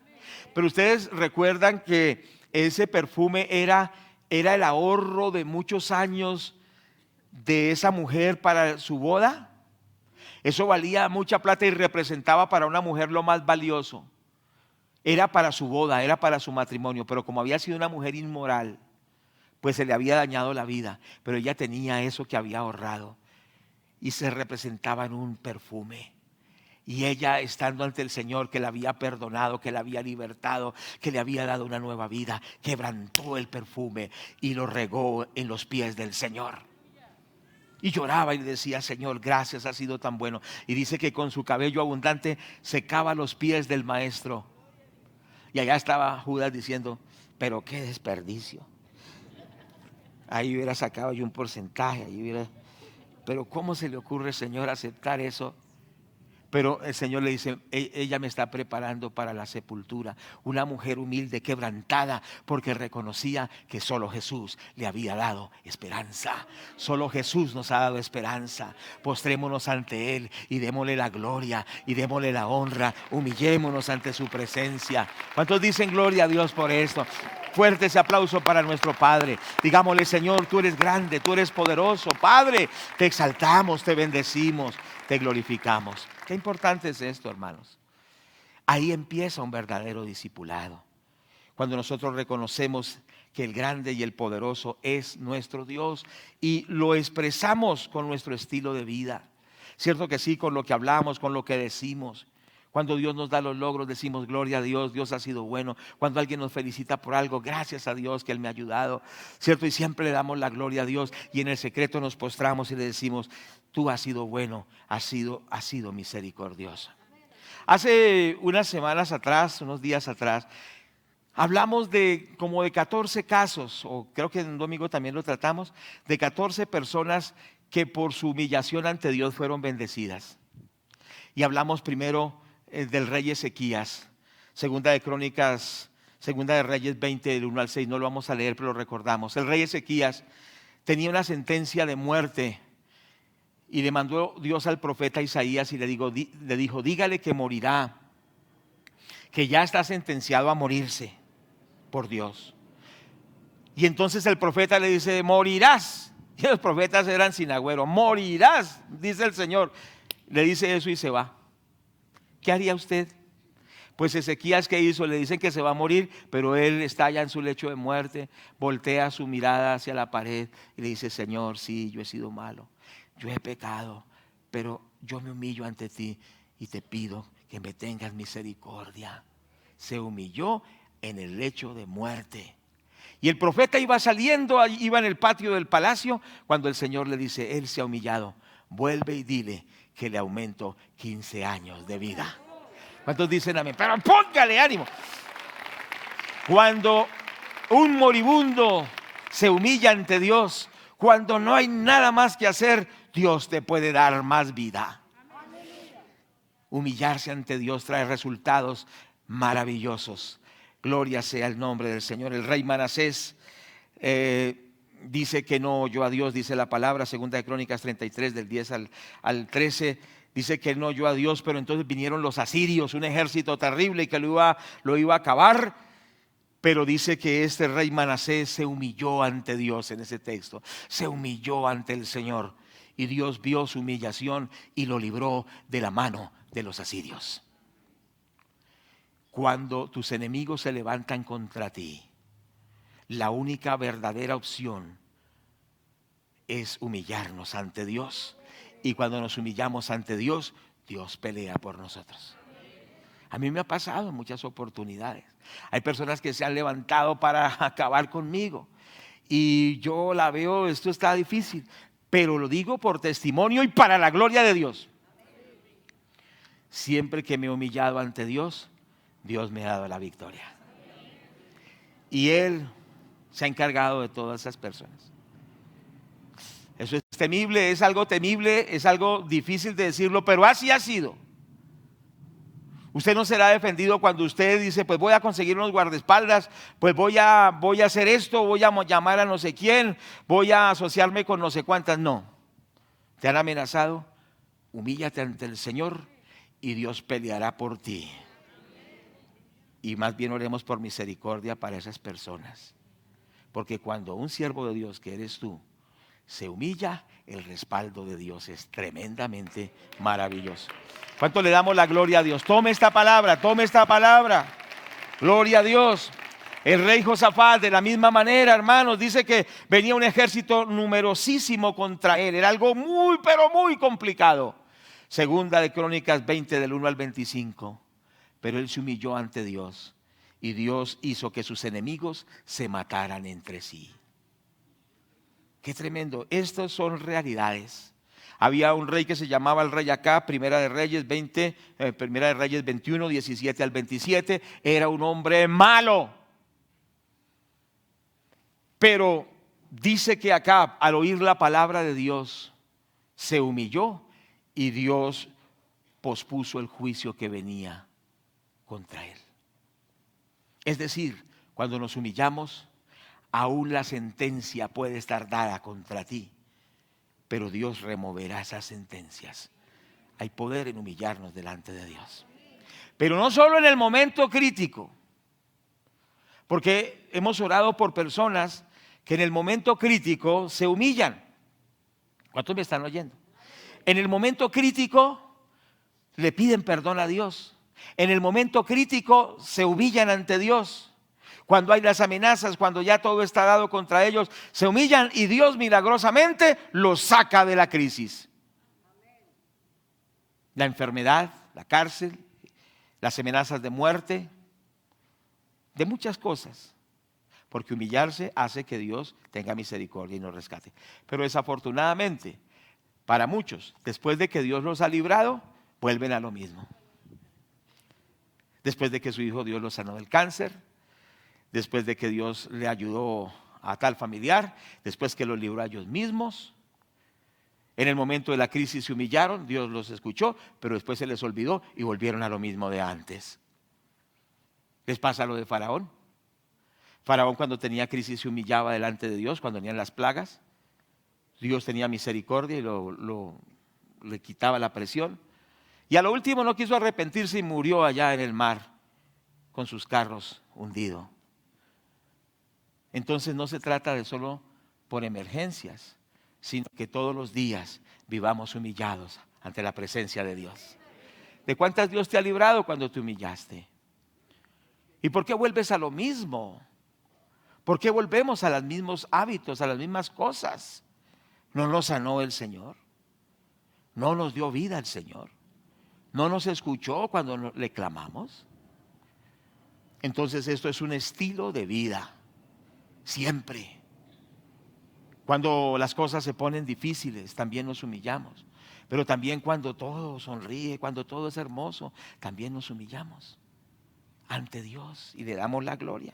Pero ustedes recuerdan que ese perfume era el ahorro de muchos años de esa mujer para su boda. Eso valía mucha plata y representaba para una mujer lo más valioso. Era para su boda, era para su matrimonio, pero como había sido una mujer inmoral, pues se le había dañado la vida. Pero ella tenía eso que había ahorrado y se representaba en un perfume. Y ella, estando ante el Señor, que la había perdonado, que la había libertado, que le había dado una nueva vida, quebrantó el perfume y lo regó en los pies del Señor. Y lloraba y le decía: Señor, gracias, has sido tan bueno. Y dice que con su cabello abundante secaba los pies del maestro. Y allá estaba Judas diciendo: pero qué desperdicio. Ahí hubiera sacado yo un porcentaje, pero ¿cómo se le ocurre, Señor, aceptar eso? Pero el Señor le dice: ella me está preparando para la sepultura. Una mujer humilde, quebrantada, porque reconocía que solo Jesús le había dado esperanza. Solo Jesús nos ha dado esperanza. Postrémonos ante Él y démosle la gloria y démosle la honra. Humillémonos ante su presencia. ¿Cuántos dicen gloria a Dios por esto? Fuerte ese aplauso para nuestro Padre. Digámosle: Señor, tú eres grande, tú eres poderoso. Padre, te exaltamos, te bendecimos, te glorificamos. Qué importante es esto, hermanos. Ahí empieza un verdadero discipulado. Cuando nosotros reconocemos que el grande y el poderoso es nuestro Dios y lo expresamos con nuestro estilo de vida. Cierto que sí, con lo que hablamos, con lo que decimos. Cuando Dios nos da los logros, decimos gloria a Dios, Dios ha sido bueno. Cuando alguien nos felicita por algo, gracias a Dios que Él me ha ayudado, ¿cierto? Y siempre le damos la gloria a Dios y en el secreto nos postramos y le decimos, tú has sido bueno, has sido misericordioso. Hace unas semanas atrás, unos días atrás, hablamos de como de 14 casos, o creo que en un domingo también lo tratamos, de 14 personas que por su humillación ante Dios fueron bendecidas. Y hablamos primero del rey Ezequías, segunda de Crónicas, segunda de Reyes 20, del 1 al 6, no lo vamos a leer, pero lo recordamos. El rey Ezequías tenía una sentencia de muerte y le mandó Dios al profeta Isaías y le dijo, dígale que morirá, que ya está sentenciado a morirse por Dios. Y entonces el profeta le dice, morirás. Y los profetas eran sin agüero, morirás, dice el Señor. Le dice eso y se va. ¿Qué haría usted? Pues Ezequías, ¿qué hizo? Le dicen que se va a morir, pero él está ya en su lecho de muerte, voltea su mirada hacia la pared y le dice, Señor, sí, yo he sido malo, yo he pecado, pero yo me humillo ante ti y te pido que me tengas misericordia. Se humilló en el lecho de muerte. Y el profeta iba saliendo, iba en el patio del palacio, cuando el Señor le dice, él se ha humillado, vuelve y dile que le aumento 15 años de vida. ¿Cuántos dicen amén? Pero póngale ánimo. Cuando un moribundo se humilla ante Dios, cuando no hay nada más que hacer, Dios te puede dar más vida. Humillarse ante Dios trae resultados maravillosos. Gloria sea el nombre del Señor. El rey Manasés dice que no oyó a Dios, dice la palabra, segunda de Crónicas 33, del 10 al 13, dice que no oyó a Dios, pero entonces vinieron los asirios, un ejército terrible y que lo iba a acabar. Pero dice que este rey Manasés se humilló ante Dios en ese texto, se humilló ante el Señor y Dios vio su humillación y lo libró de la mano de los asirios. Cuando tus enemigos se levantan contra ti, la única verdadera opción es humillarnos ante Dios. Y cuando nos humillamos ante Dios, Dios pelea por nosotros. A mí me ha pasado en muchas oportunidades. Hay personas que se han levantado para acabar conmigo. Y yo la veo, esto está difícil, pero lo digo por testimonio y para la gloria de Dios. Siempre que me he humillado ante Dios, Dios me ha dado la victoria. Y Él se ha encargado de todas esas personas. Eso es temible, es algo temible, es algo difícil de decirlo, pero así ha sido. Usted no será defendido cuando usted dice, pues voy a conseguir unos guardaespaldas, pues voy a hacer esto, voy a llamar a no sé quién, voy a asociarme con no sé cuántas. No, te han amenazado, humíllate ante el Señor y Dios peleará por ti. Y más bien oremos por misericordia para esas personas. Porque cuando un siervo de Dios, que eres tú, se humilla, el respaldo de Dios es tremendamente maravilloso. ¿Cuánto le damos la gloria a Dios? Tome esta palabra, tome esta palabra. Gloria a Dios. El rey Josafat, de la misma manera, hermanos, dice que venía un ejército numerosísimo contra él. Era algo muy, pero muy complicado. Segunda de Crónicas 20, del 1 al 25. Pero él se humilló ante Dios y Dios hizo que sus enemigos se mataran entre sí. Qué tremendo. Estas son realidades. Había un rey que se llamaba el rey Acab, Primera de Reyes 21, 17 al 27. Era un hombre malo. Pero dice que Acab, al oír la palabra de Dios, se humilló y Dios pospuso el juicio que venía contra él. Es decir, cuando nos humillamos, aún la sentencia puede estar dada contra ti, pero Dios removerá esas sentencias. Hay poder en humillarnos delante de Dios. Pero no solo en el momento crítico, porque hemos orado por personas que en el momento crítico se humillan. ¿Cuántos me están oyendo? En el momento crítico le piden perdón a Dios. En el momento crítico se humillan ante Dios. Cuando hay las amenazas, cuando ya todo está dado contra ellos, se humillan y Dios milagrosamente los saca de la crisis. La enfermedad, la cárcel, las amenazas de muerte, de muchas cosas. Porque humillarse hace que Dios tenga misericordia y nos rescate. Pero desafortunadamente, para muchos, después de que Dios los ha librado, vuelven a lo mismo. Después de que su hijo Dios los sanó del cáncer, después de que Dios le ayudó a tal familiar, después que los libró a ellos mismos. En el momento de la crisis se humillaron, Dios los escuchó, pero después se les olvidó y volvieron a lo mismo de antes. ¿Les pasa lo de Faraón? Faraón, cuando tenía crisis, se humillaba delante de Dios, cuando venían las plagas. Dios tenía misericordia y le quitaba la presión. Y a lo último no quiso arrepentirse y murió allá en el mar con sus carros hundidos. Entonces no se trata de solo por emergencias, sino que todos los días vivamos humillados ante la presencia de Dios. ¿De cuántas Dios te ha librado cuando te humillaste? ¿Y por qué vuelves a lo mismo? ¿Por qué volvemos a los mismos hábitos, a las mismas cosas? ¿No nos sanó el Señor? ¿No nos dio vida el Señor? ¿No nos escuchó cuando le clamamos? Entonces esto es un estilo de vida, siempre. Cuando las cosas se ponen difíciles, también nos humillamos. Pero también cuando todo sonríe, cuando todo es hermoso, también nos humillamos ante Dios y le damos la gloria.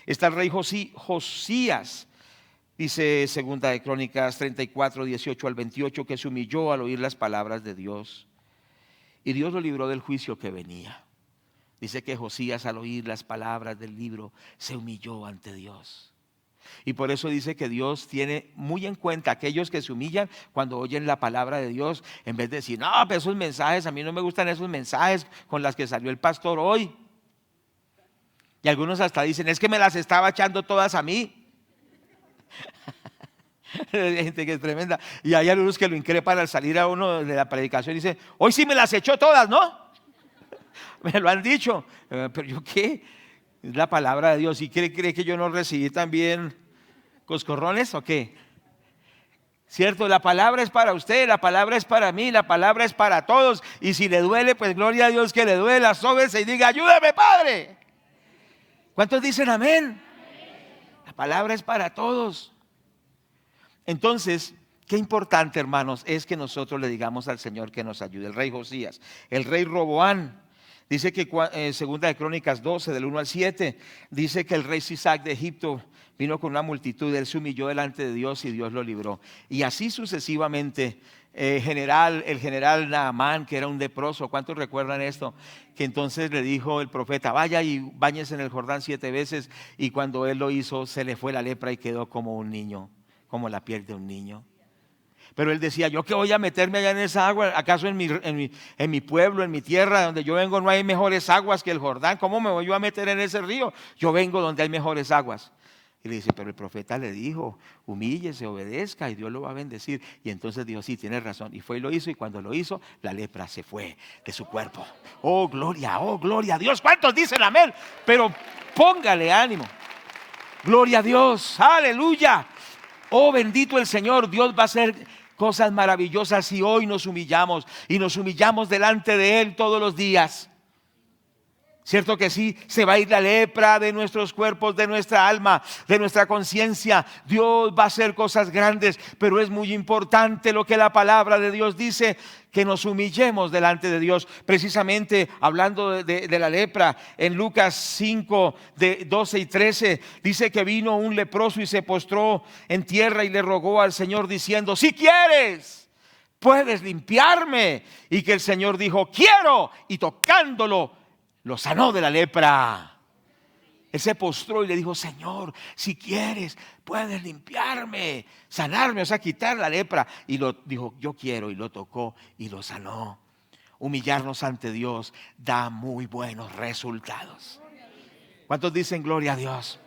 Está el rey Josías, dice segunda de Crónicas 34, 18 al 28, que se humilló al oír las palabras de Dios. Y Dios lo libró del juicio que venía. Dice que Josías, al oír las palabras del libro, se humilló ante Dios. Y por eso dice que Dios tiene muy en cuenta a aquellos que se humillan cuando oyen la palabra de Dios, en vez de decir, no, pero esos mensajes, a mí no me gustan esos mensajes con las que salió el pastor hoy. Y algunos hasta dicen, es que me las estaba echando todas a mí. Hay gente que es tremenda. Y hay algunos que lo increpan al salir a uno de la predicación y dicen, hoy sí me las echó todas, ¿no? Me lo han dicho. Pero yo qué, es la palabra de Dios. ¿Y cree que yo no recibí también coscorrones o qué? Cierto, la palabra es para usted, la palabra es para mí, la palabra es para todos. Y si le duele, pues gloria a Dios que le duele, sóbese y diga, ayúdame, Padre. ¿Cuántos dicen amén? La palabra es para todos. Entonces, qué importante, hermanos, es que nosotros le digamos al Señor que nos ayude. El rey Josías, el rey Roboán, dice que segunda de Crónicas 12, del 1 al 7, dice que el rey Sisac de Egipto vino con una multitud, él se humilló delante de Dios y Dios lo libró. Y así sucesivamente, el general Naamán, que era un leproso, ¿cuántos recuerdan esto? Que entonces le dijo el profeta, vaya y báñese en el Jordán 7 veces, y cuando él lo hizo, se le fue la lepra y quedó como un niño, como la piel de un niño. Pero él decía, ¿yo qué voy a meterme allá en esa agua? ¿Acaso en mi pueblo, en mi tierra, donde yo vengo, no hay mejores aguas que el Jordán? ¿Cómo me voy yo a meter en ese río? Yo vengo donde hay mejores aguas. Y le dice, pero el profeta le dijo, humíllese, obedezca y Dios lo va a bendecir. Y entonces dijo, sí, tienes razón. Y fue y lo hizo, y cuando lo hizo, la lepra se fue de su cuerpo. Oh, gloria a Dios. ¿Cuántos dicen amén? Pero póngale ánimo. Gloria a Dios, aleluya. Oh, bendito el Señor, Dios va a hacer cosas maravillosas si hoy nos humillamos y nos humillamos delante de Él todos los días. ¿Cierto que sí? Se va a ir la lepra de nuestros cuerpos, de nuestra alma, de nuestra conciencia. Dios va a hacer cosas grandes, pero es muy importante lo que la palabra de Dios dice, que nos humillemos delante de Dios. Precisamente hablando de la lepra, en Lucas 5, de 12 y 13, dice que vino un leproso y se postró en tierra y le rogó al Señor diciendo, si quieres, puedes limpiarme. Y que el Señor dijo, quiero, y tocándolo, lo sanó de la lepra. Él se postró y le dijo, Señor, si quieres, puedes limpiarme, sanarme, o sea, quitar la lepra. Y lo dijo, yo quiero, y lo tocó y lo sanó. Humillarnos ante Dios da muy buenos resultados. ¿Cuántos dicen gloria a Dios?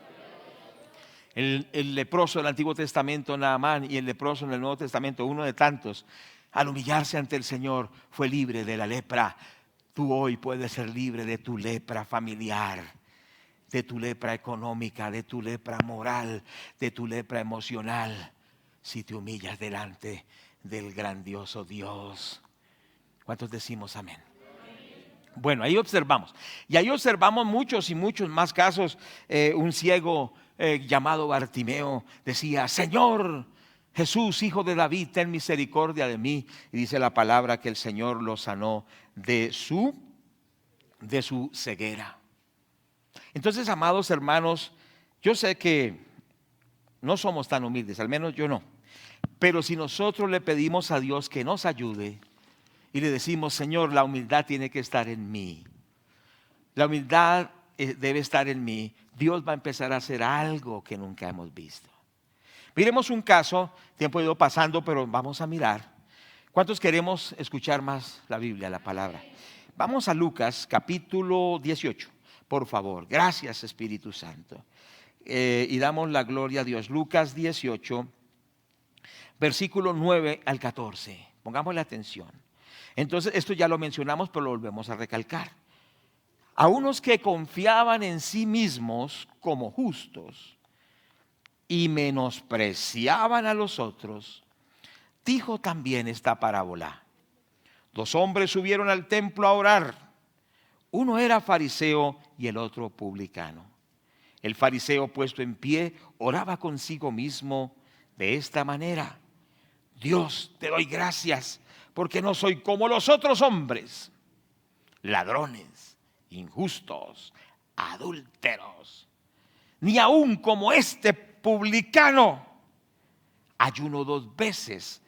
El leproso del Antiguo Testamento, Naamán, y el leproso en el Nuevo Testamento, uno de tantos, al humillarse ante el Señor, fue libre de la lepra. Tú hoy puedes ser libre de tu lepra familiar, de tu lepra económica, de tu lepra moral, de tu lepra emocional, si te humillas delante del grandioso Dios. ¿Cuántos decimos amén? Bueno, ahí observamos. Y ahí observamos muchos y muchos más casos. Un ciego llamado Bartimeo decía: Señor Jesús, hijo de David, ten misericordia de mí. Y dice la palabra que el Señor lo sanó de su ceguera. Entonces, amados hermanos, yo sé que no somos tan humildes, al menos yo no. Pero si nosotros le pedimos a Dios que nos ayude y le decimos: Señor, la humildad tiene que estar en mí, la humildad debe estar en mí, Dios va a empezar a hacer algo que nunca hemos visto. Miremos un caso, tiempo ha ido pasando, pero vamos a mirar. ¿Cuántos queremos escuchar más la Biblia, la palabra? Vamos a Lucas capítulo 18, por favor. Gracias, Espíritu Santo. Y damos la gloria a Dios. Lucas 18, versículo 9 al 14. Pongámosle atención. Entonces, esto ya lo mencionamos, pero lo volvemos a recalcar. A unos que confiaban en sí mismos como justos y menospreciaban a los otros, dijo también esta parábola. 2 hombres subieron al templo a orar. Uno era fariseo y el otro publicano. El fariseo, puesto en pie, oraba consigo mismo de esta manera: Dios, te doy gracias porque no soy como los otros hombres, ladrones, injustos, adúlteros, ni aun como este publicano. Ayuno 2 veces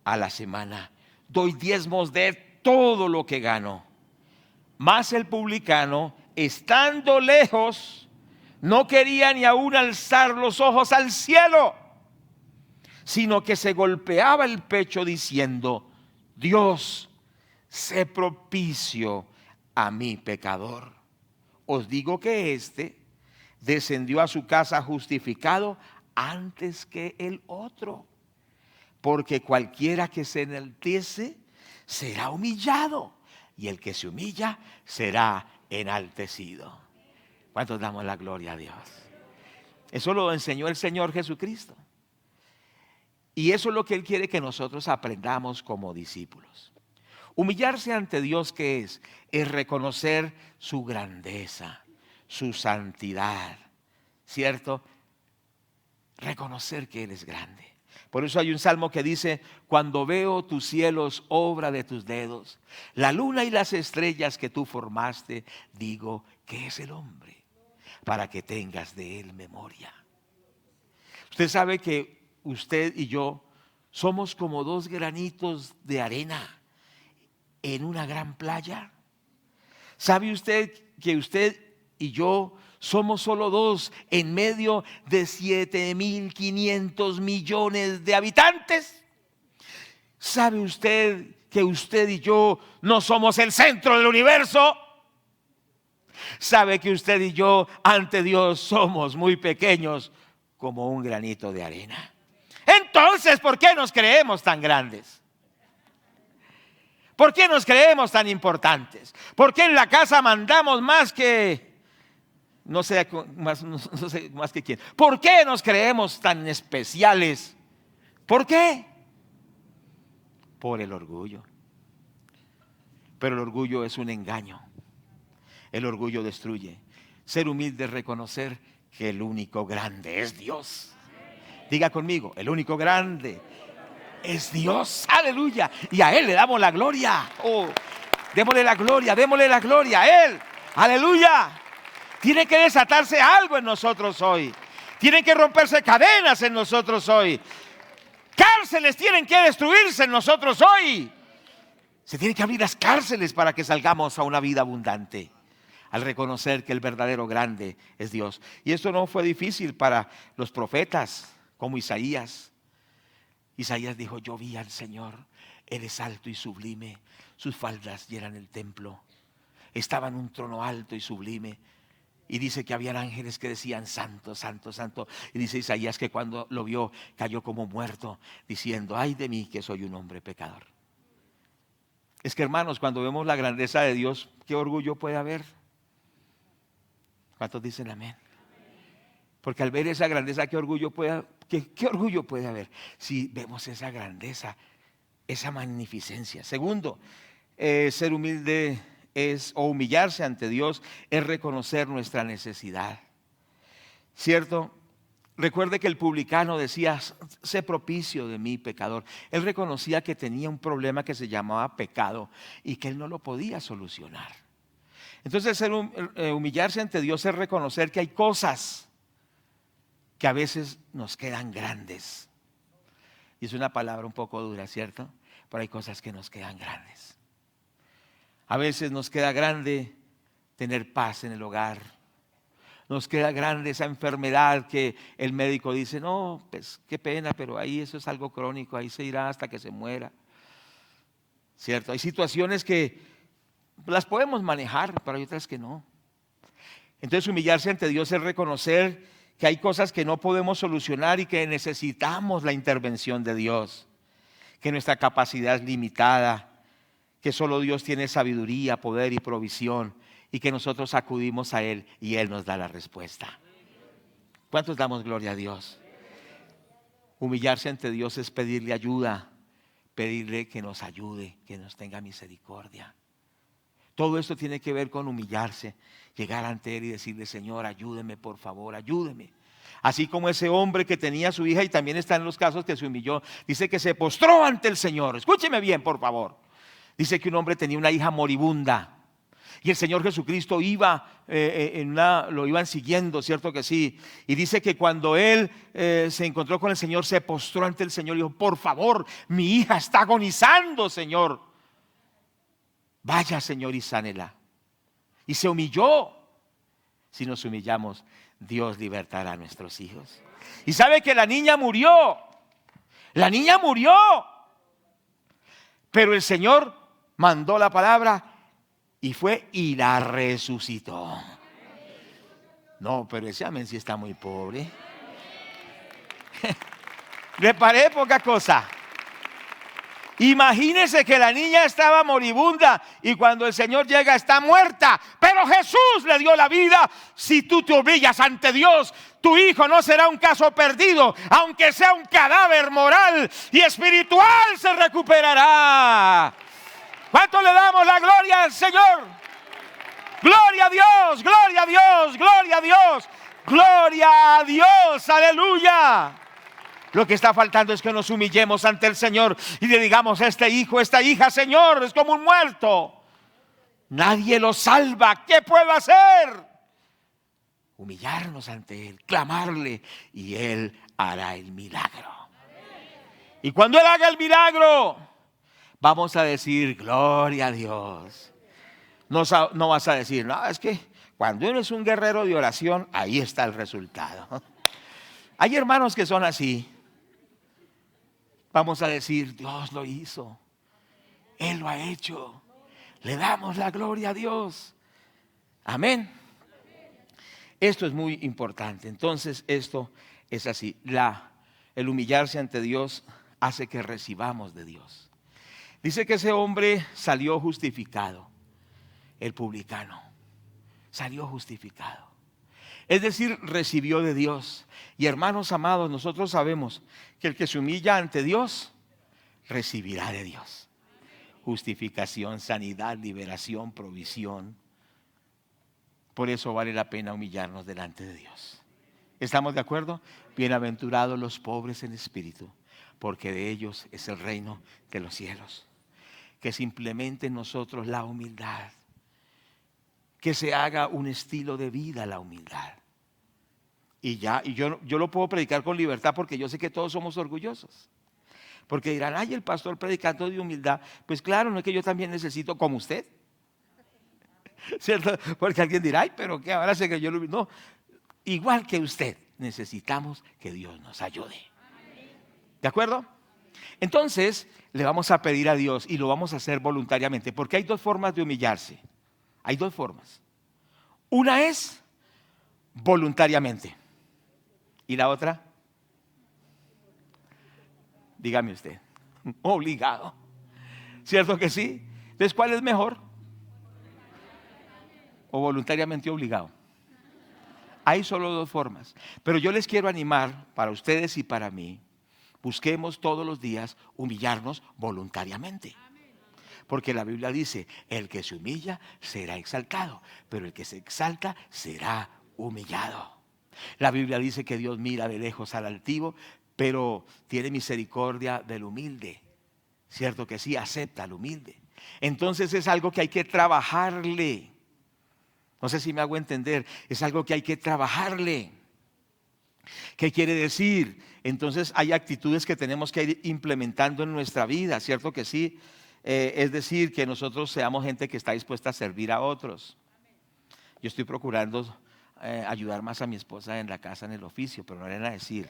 a la semana, doy diezmos de todo lo que gano. Mas el publicano, estando lejos, no quería ni aún alzar los ojos al cielo, sino que se golpeaba el pecho diciendo: Dios, sé propicio a mi pecador. Os digo que éste descendió a su casa justificado antes que el otro. Porque cualquiera que se enaltece será humillado, y el que se humilla será enaltecido. ¿Cuántos damos la gloria a Dios? Eso lo enseñó el Señor Jesucristo. Y eso es lo que Él quiere que nosotros aprendamos como discípulos. Humillarse ante Dios, ¿qué es? Es reconocer su grandeza, su santidad, ¿cierto? Reconocer que Él es grande. Por eso hay un salmo que dice: cuando veo tus cielos, obra de tus dedos, la luna y las estrellas que tú formaste, digo, ¿qué es el hombre para que tengas de él memoria? Usted sabe que usted y yo somos como 2 granitos de arena en una gran playa. ¿Sabe usted que usted y yo somos solo 2 en medio de 7.500 millones de habitantes? ¿Sabe usted que usted y yo no somos el centro del universo? ¿Sabe que usted y yo ante Dios somos muy pequeños, como un granito de arena? Entonces, ¿por qué nos creemos tan grandes? ¿Por qué nos creemos tan importantes? ¿Por qué en la casa mandamos más que, no sé más que quién? ¿Por qué nos creemos tan especiales? ¿Por qué? Por el orgullo. Pero el orgullo es un engaño. El orgullo destruye. Ser humilde es reconocer que el único grande es Dios. Diga conmigo: el único grande es Dios. Aleluya. Y a Él le damos la gloria. Oh, démosle la gloria a Él. Aleluya. Tiene que desatarse algo en nosotros hoy. Tienen que romperse cadenas en nosotros hoy. Cárceles tienen que destruirse en nosotros hoy. Se tienen que abrir las cárceles para que salgamos a una vida abundante, al reconocer que el verdadero grande es Dios. Y esto no fue difícil para los profetas como Isaías. Isaías dijo: yo vi al Señor, Él es alto y sublime, sus faldas llenan el templo. Estaba en un trono alto y sublime. Y dice que habían ángeles que decían: santo, santo, santo. Y dice Isaías que cuando lo vio cayó como muerto, diciendo: ay de mí que soy un hombre pecador. Es que, hermanos, cuando vemos la grandeza de Dios, ¿qué orgullo puede haber? ¿Cuántos dicen amén? Porque al ver esa grandeza, ¿qué orgullo puede haber? Si vemos esa grandeza, esa magnificencia. Segundo, ser humilde o humillarse ante Dios es reconocer nuestra necesidad. ¿Cierto? Recuerde que el publicano decía: sé propicio de mí, pecador. Él reconocía que tenía un problema que se llamaba pecado y que él no lo podía solucionar. Entonces, humillarse ante Dios es reconocer que hay cosas que a veces nos quedan grandes. Y es una palabra un poco dura, ¿cierto? Pero hay cosas que nos quedan grandes. A veces nos queda grande tener paz en el hogar. Nos queda grande esa enfermedad que el médico dice: no, pues qué pena, pero ahí eso es algo crónico, ahí se irá hasta que se muera. ¿Cierto? Hay situaciones que las podemos manejar, pero hay otras que no. Entonces, humillarse ante Dios es reconocer que hay cosas que no podemos solucionar y que necesitamos la intervención de Dios, que nuestra capacidad es limitada, que solo Dios tiene sabiduría, poder y provisión, y que nosotros acudimos a Él y Él nos da la respuesta. ¿Cuántos damos gloria a Dios? Humillarse ante Dios es pedirle ayuda, pedirle que nos ayude, que nos tenga misericordia. Todo esto tiene que ver con humillarse, llegar ante Él y decirle: Señor, ayúdeme, por favor, ayúdeme. Así como ese hombre que tenía a su hija, y también están los casos que se humilló, dice que se postró ante el Señor. Escúcheme bien, por favor. Dice que un hombre tenía una hija moribunda y el Señor Jesucristo lo iban siguiendo, ¿cierto que sí? Y dice que cuando él se encontró con el Señor, se postró ante el Señor y dijo: por favor, mi hija está agonizando, Señor. Vaya, Señor, y sánela. Y se humilló. Si nos humillamos, Dios libertará a nuestros hijos. Y sabe que la niña murió. La niña murió. Pero el Señor mandó la palabra y fue y la resucitó. No, pero ese amén sí está muy pobre. Reparé poca cosa. Imagínese que la niña estaba moribunda y cuando el Señor llega está muerta, pero Jesús le dio la vida. Si tú te humillas ante Dios, tu hijo no será un caso perdido, aunque sea un cadáver moral y espiritual, se recuperará. ¿Cuánto le damos la gloria al Señor? Gloria a Dios, gloria a Dios, gloria a Dios, gloria a Dios, aleluya. Lo que está faltando es que nos humillemos ante el Señor y le digamos: este hijo, esta hija, Señor, es como un muerto. Nadie lo salva. ¿Qué puedo hacer? Humillarnos ante Él, clamarle, y Él hará el milagro. Y cuando Él haga el milagro, vamos a decir: gloria a Dios. No vas a decir: no, es que cuando uno es un guerrero de oración, ahí está el resultado. Hay hermanos que son así. Vamos a decir: Dios lo hizo, Él lo ha hecho, le damos la gloria a Dios. Amén. Esto es muy importante. Entonces, esto es así. El humillarse ante Dios hace que recibamos de Dios. Dice que ese hombre salió justificado, el publicano salió justificado. Es decir, recibió de Dios. Y hermanos amados, nosotros sabemos que el que se humilla ante Dios, recibirá de Dios. Justificación, sanidad, liberación, provisión. Por eso vale la pena humillarnos delante de Dios. ¿Estamos de acuerdo? Bienaventurados los pobres en espíritu, porque de ellos es el reino de los cielos. Que se implemente en nosotros la humildad. Que se haga un estilo de vida la humildad. Y yo lo puedo predicar con libertad porque yo sé que todos somos orgullosos. Porque dirán: ay, el pastor predicando de humildad. Pues claro, no es que yo también necesito como usted. ¿Cierto? Porque alguien dirá: ay, pero que ahora sé que yo lo... No, igual que usted, necesitamos que Dios nos ayude. ¿De acuerdo? Entonces, le vamos a pedir a Dios y lo vamos a hacer voluntariamente. Porque hay dos formas de humillarse. Hay dos formas. Una es voluntariamente. ¿Y la otra? Dígame usted. Obligado. ¿Cierto que sí? Entonces, ¿cuál es mejor? O voluntariamente obligado. Hay solo dos formas. Pero yo les quiero animar, para ustedes y para mí, busquemos todos los días humillarnos voluntariamente. Porque la Biblia dice, el que se humilla será exaltado, pero el que se exalta será humillado. La Biblia dice que Dios mira de lejos al altivo, pero tiene misericordia del humilde. Cierto que sí, acepta al humilde. Entonces es algo que hay que trabajarle. No sé si me hago entender, es algo que hay que trabajarle. ¿Qué quiere decir? Entonces hay actitudes que tenemos que ir implementando en nuestra vida, ¿cierto que sí? Es decir, que nosotros seamos gente que está dispuesta a servir a otros. Yo estoy procurando ayudar más a mi esposa en la casa, en el oficio, pero no le van a decir,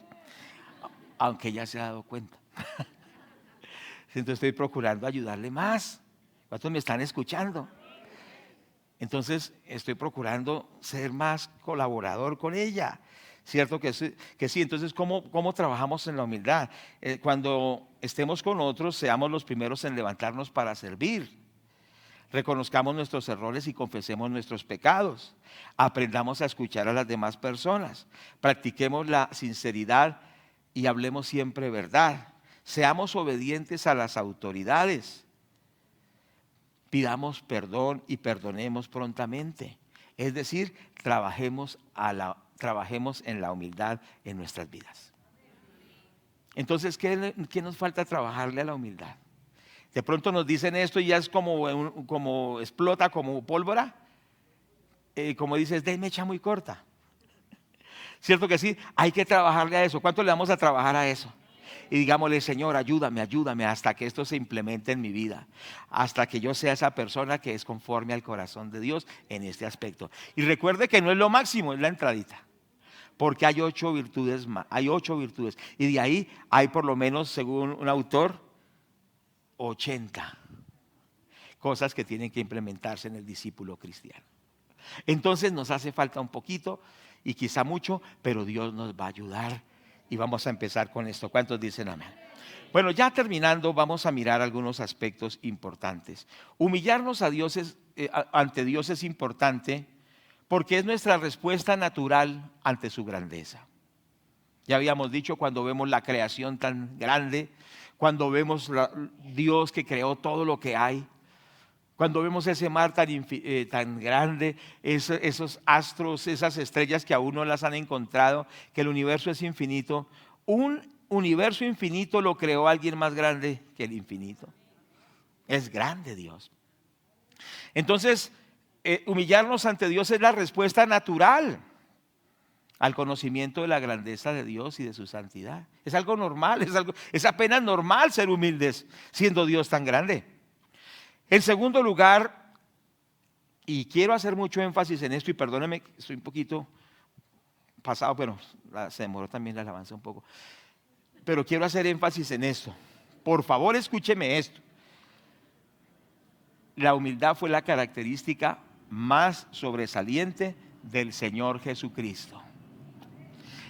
aunque ella se ha dado cuenta. Entonces estoy procurando ayudarle más. ¿Cuántos me están escuchando? Entonces estoy procurando ser más colaborador con ella. ¿Cierto que sí? Entonces, ¿cómo trabajamos en la humildad? Cuando estemos con otros, seamos los primeros en levantarnos para servir. Reconozcamos nuestros errores y confesemos nuestros pecados. Aprendamos a escuchar a las demás personas. Practiquemos la sinceridad y hablemos siempre verdad. Seamos obedientes a las autoridades. Pidamos perdón y perdonemos prontamente. Es decir, trabajemos en la humildad en nuestras vidas. Entonces, ¿qué nos falta trabajarle a la humildad? De pronto nos dicen esto y ya es como explota como pólvora. Como dices, de mecha muy corta. ¿Cierto que sí? Hay que trabajarle a eso. ¿Cuánto le vamos a trabajar a eso? Y digámosle, Señor, ayúdame hasta que esto se implemente en mi vida, hasta que yo sea esa persona que es conforme al corazón de Dios en este aspecto. Y recuerde que no es lo máximo, es la entradita, porque hay 8 virtudes más, hay 8 virtudes, y de ahí hay por lo menos, según un autor, 80 cosas que tienen que implementarse en el discípulo cristiano. Entonces nos hace falta un poquito y quizá mucho, pero Dios nos va a ayudar. Y vamos a empezar con esto. ¿Cuántos dicen amén? Bueno, ya terminando, vamos a mirar algunos aspectos importantes. Humillarnos ante Dios es importante porque es nuestra respuesta natural ante su grandeza. Ya habíamos dicho, cuando vemos la creación tan grande, cuando vemos Dios que creó todo lo que hay, cuando vemos ese mar tan grande, esos astros, esas estrellas que aún no las han encontrado, que el universo es infinito. Un universo infinito lo creó alguien más grande que el infinito. Es grande Dios. Entonces, humillarnos ante Dios es la respuesta natural al conocimiento de la grandeza de Dios y de su santidad. Es algo normal, es apenas normal ser humildes siendo Dios tan grande. En segundo lugar, y quiero hacer mucho énfasis en esto, y perdónenme, estoy un poquito pasado, pero se demoró también la alabanza un poco, pero quiero hacer énfasis en esto. Por favor, escúcheme esto. La humildad fue la característica más sobresaliente del Señor Jesucristo.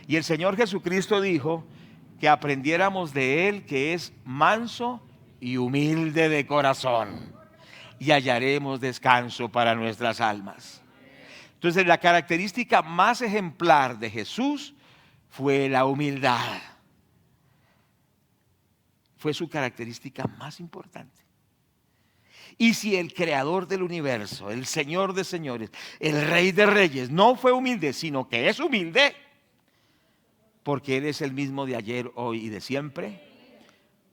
Y el Señor Jesucristo dijo que aprendiéramos de Él, que es manso y humilde de corazón, y hallaremos descanso para nuestras almas. Entonces, la característica más ejemplar de Jesús fue la humildad. Fue su característica más importante. Y si el creador del universo, el Señor de señores, el Rey de reyes, no fue humilde, sino que es humilde, porque Él es el mismo de ayer, hoy y de siempre,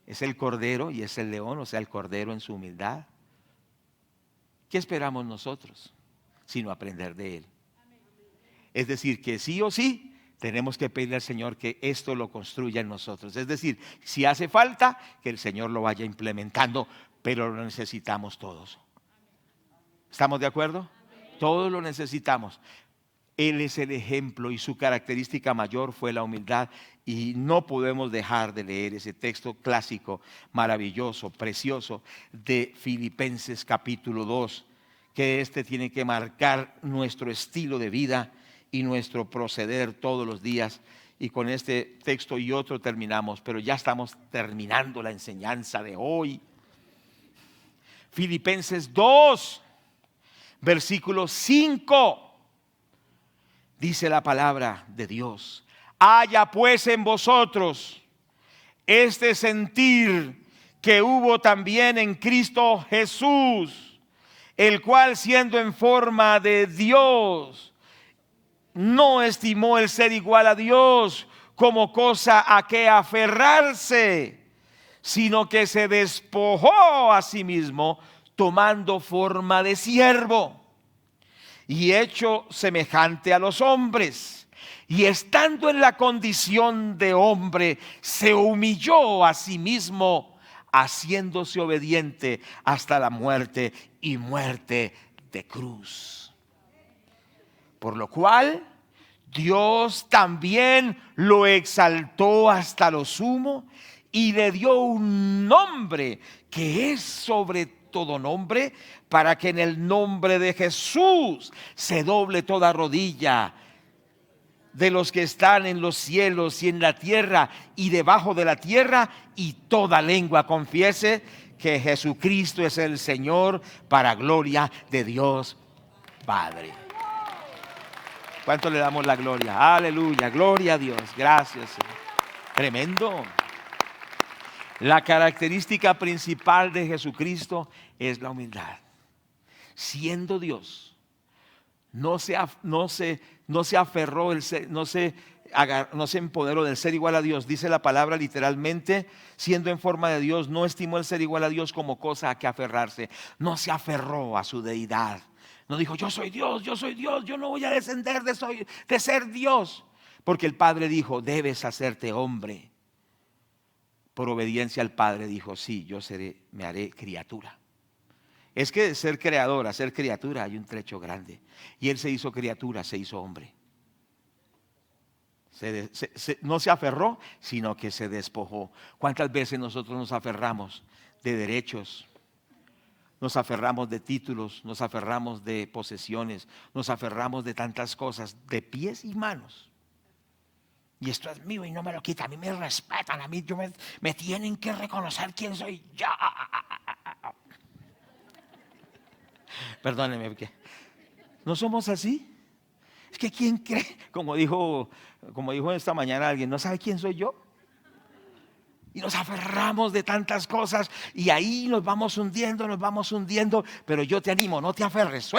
es el Cordero y es el León, o sea, el Cordero en su humildad. ¿Qué esperamos nosotros? Sino aprender de Él. Es decir, que sí o sí tenemos que pedirle al Señor que esto lo construya en nosotros. Es decir, si hace falta, que el Señor lo vaya implementando, pero lo necesitamos todos. ¿Estamos de acuerdo? Todos lo necesitamos. Él es el ejemplo y su característica mayor fue la humildad, y no podemos dejar de leer ese texto clásico, maravilloso, precioso de Filipenses capítulo 2, que tiene que marcar nuestro estilo de vida y nuestro proceder todos los días. Y con este texto y otro terminamos, pero ya estamos terminando la enseñanza de hoy. Filipenses 2, versículo 5. Dice la palabra de Dios: haya pues en vosotros este sentir que hubo también en Cristo Jesús, el cual siendo en forma de Dios, no estimó el ser igual a Dios como cosa a que aferrarse, sino que se despojó a sí mismo, tomando forma de siervo y hecho semejante a los hombres, y estando en la condición de hombre, se humilló a sí mismo, haciéndose obediente hasta la muerte, y muerte de cruz. Por lo cual Dios también lo exaltó hasta lo sumo y le dio un nombre que es sobre todo nombre, para que en el nombre de Jesús se doble toda rodilla de los que están en los cielos y en la tierra y debajo de la tierra, y toda lengua confiese que Jesucristo es el Señor, para gloria de Dios Padre. ¿Cuánto le damos la gloria? Aleluya, gloria a Dios. Gracias, Señor. Tremendo. La característica principal de Jesucristo es la humildad. Siendo Dios, no se aferró, no se empoderó del ser igual a Dios. Dice la palabra literalmente: siendo en forma de Dios, no estimó el ser igual a Dios como cosa a que aferrarse. No se aferró a su deidad. No dijo: yo soy Dios, yo no voy a descender de ser Dios. Porque el Padre dijo: debes hacerte hombre. Por obediencia al Padre dijo: sí, me haré criatura. Es que de ser creador a ser criatura hay un trecho grande. Y Él se hizo criatura, se hizo hombre. No se aferró, sino que se despojó. ¿Cuántas veces nosotros nos aferramos de derechos? Nos aferramos de títulos, nos aferramos de posesiones, nos aferramos de tantas cosas, de pies y manos. Y esto es mío y no me lo quitan. A mí me respetan, a mí me tienen que reconocer quién soy yo. Perdónenme, porque no somos así. Es que ¿quién cree? Como dijo esta mañana alguien: ¿no sabe quién soy yo? Y nos aferramos de tantas cosas y ahí nos vamos hundiendo. Pero yo te animo: no te aferres,